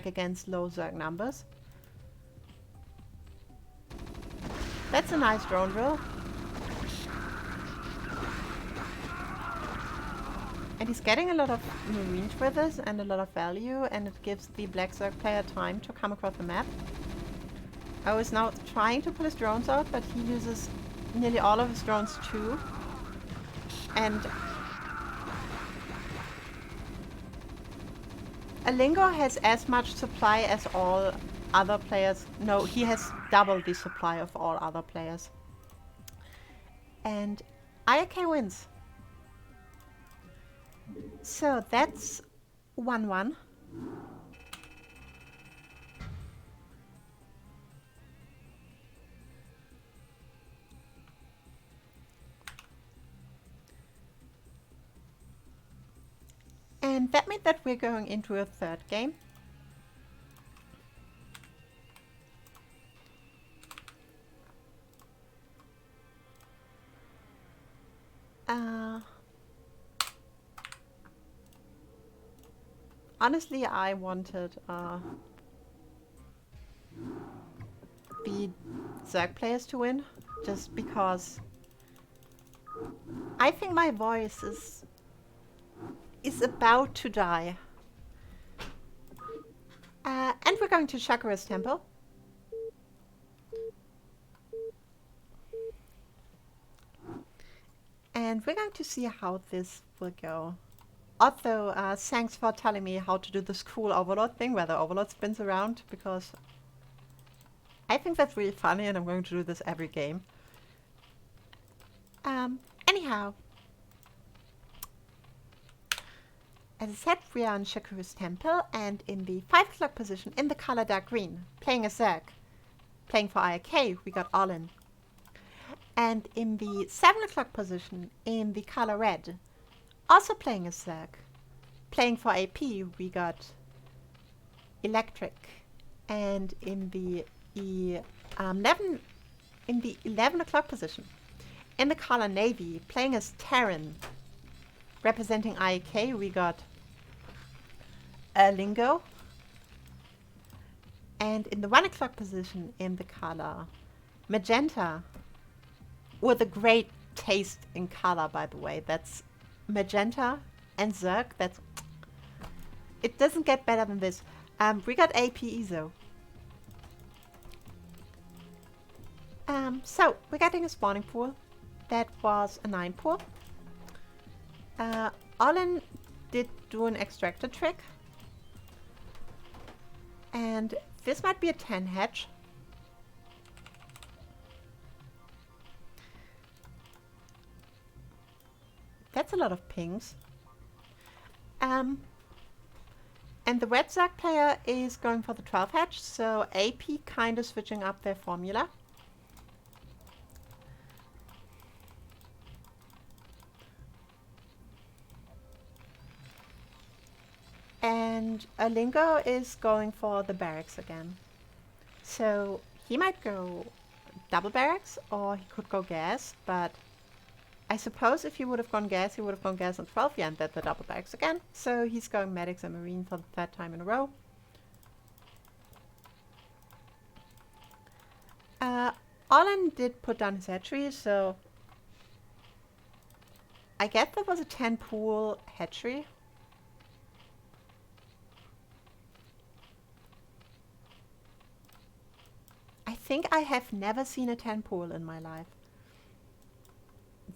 against low Zerg numbers. That's a nice drone drill. And he's getting a lot of marines with this and a lot of value, and it gives the Black Zerg player time to come across the map. I was now trying to pull his drones out, but he loses nearly all of his drones too. And Alingo has as much supply as all other players. No, he has double the supply of all other players. And iRk wins. So that's 1-1. And that means that we're going into a third game. Honestly, I wanted the Zerg players to win, just because I think my voice is about to die. And we're going to Shakura's temple. And we're going to see how this will go. Also, thanks for telling me how to do this cool Overlord thing where the Overlord spins around, because I think that's really funny and I'm going to do this every game. Anyhow. As I said, we are in Shakura's temple and in the 5 o'clock position in the color dark green, playing a Zerg. Playing for iRk, we got Olin. And in the 7 o'clock position in the color red, also playing a Zerg. Playing for AP, we got Electric. And in the 11 o'clock position, in the color navy, playing as Terran. Representing iRk, we got Lingo. And in the 1 o'clock position, in the color magenta, with a great taste in color, by the way. That's magenta and Zerg. It doesn't get better than this. We got AP Ezo. So we're getting a spawning pool. That was a 9 pool. Olin did do an extractor trick. And this might be a 10 hatch. That's a lot of pings. And the red Zerg player is going for the 12 hatch, so AP kind of switching up their formula. And Lingo is going for the barracks again. So he might go double barracks or he could go gas, but I suppose if he would have gone gas, he would have gone gas on 12 and then the double barracks again. So he's going medics and marine for the 3rd time in a row. Olin did put down his hatchery, so I guess that was a 10 pool hatchery. I think I have never seen a 10 pool in my life.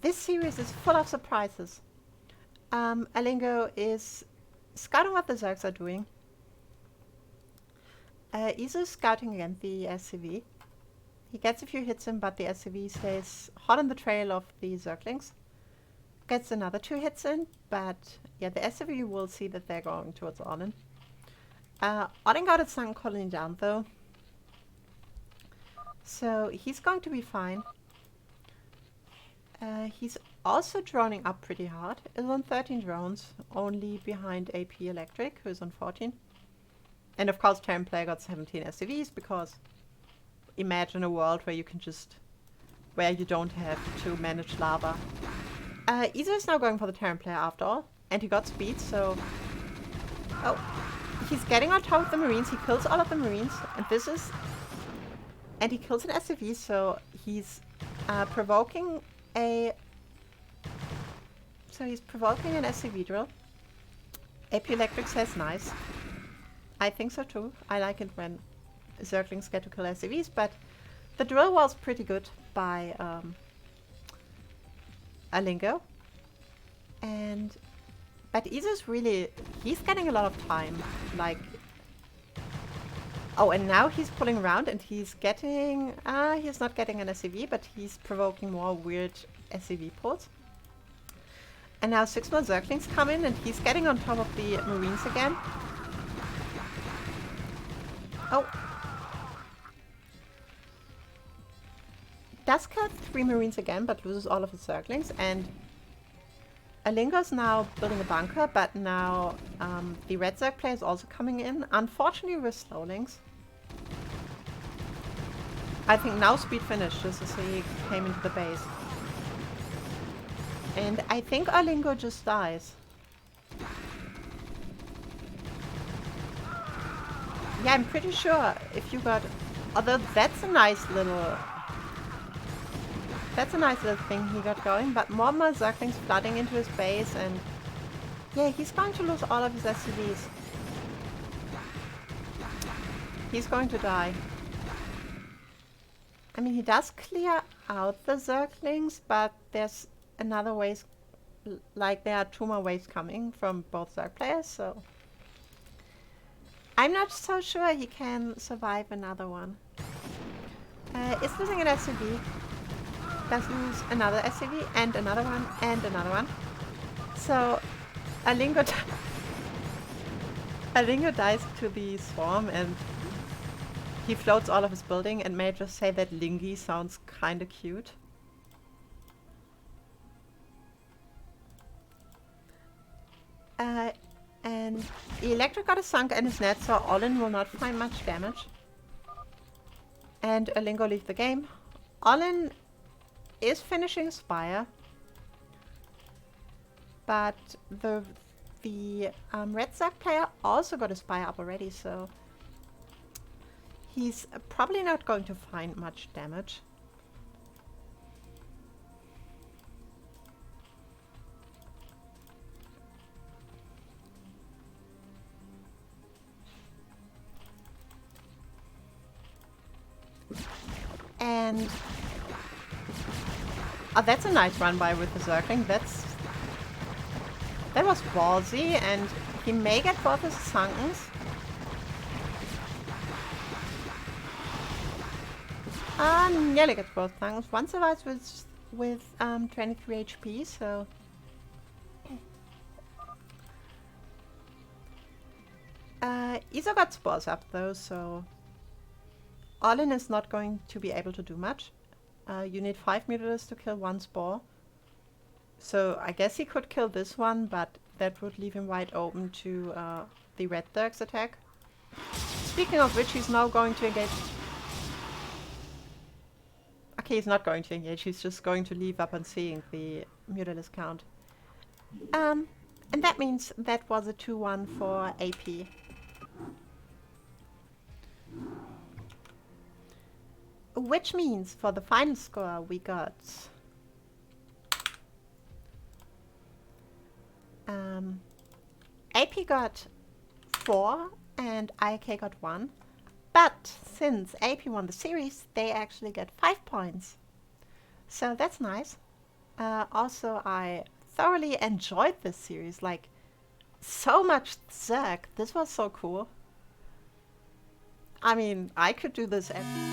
This series is full of surprises. Alingo is scouting what the Zergs are doing. Izu's scouting against the SCV. He gets a few hits in, but the SCV stays hot on the trail of the Zerglings. Gets another 2 hits in, but yeah, the SCV will see that they're going towards Olin. Olin got its Sunken Colony down though. So he's going to be fine. He's also droning up pretty hard. Is on 13 drones, only behind AP Electric, who's on 14. And of course Terran player got 17 SCVs, because imagine a world where you can just, where you don't have to manage lava. Izu is now going for the Terran player after all, and he got speed, so... Oh, he's getting on top of the Marines, he kills all of the Marines, and this is... And he kills an SCV, so he's provoking a... So he's provoking an SCV drill. AP Electric says nice. I think so too. I like it when Zerglings get to kill SCVs, but the drill was pretty good by Alingo. But Izu's really... He's getting a lot of time. Like... Oh, and now he's pulling around and he's getting... he's not getting an SCV, but he's provoking more weird SCV pulls. And now 6 more Zerglings come in and he's getting on top of the Marines again. Oh. Does kill 3 Marines again, but loses all of his Zerglings. And Alingo's now building a bunker, but now the red Zerg player is also coming in. Unfortunately with slow links. I think now speed finished just as he came into the base. And I think Alingo just dies. Yeah, I'm pretty sure if you got... Although that's a nice little... That's a nice little thing he got going, but more and more Zerglings flooding into his base, and yeah, he's going to lose all of his SCVs. He's going to die. I mean, he does clear out the Zerglings, but there's another wave, like there are 2 more waves coming from both Zerg players, so I'm not so sure he can survive another one. It's losing an SCV. Does lose another SCV and another one and another one. So Alingo dies to the swarm and he floats all of his building, and may I just say that Lingy sounds kinda cute. And Electric got a sunk and his net, so Olin will not find much damage. And Alingo leaves the game. Olin is finishing Spire, but the red Zerg player also got a Spire up already, so he's probably not going to find much damage. And oh, that's a nice run by with the Zergling. That was ballsy, and he may get both his Sunkens. Nearly gets both Sunkens. One survives with 23 HP, so Iso got spores up though, so Olin is not going to be able to do much. You need 5 mutilators to kill 1 spore. So I guess he could kill this one, but that would leave him wide open to the red Zerg's attack. Speaking of which, he's now going to engage. Okay, he's not going to engage, he's just going to leave up on seeing the mutilators count. And that means that was a 2-1 for AP. Which means for the final score we got AP got 4 and iRk got 1. But since AP won the series, they actually get 5 points. So that's nice. Also, I thoroughly enjoyed this series. Like, so much Zerg. This was so cool. I mean, I could do this every...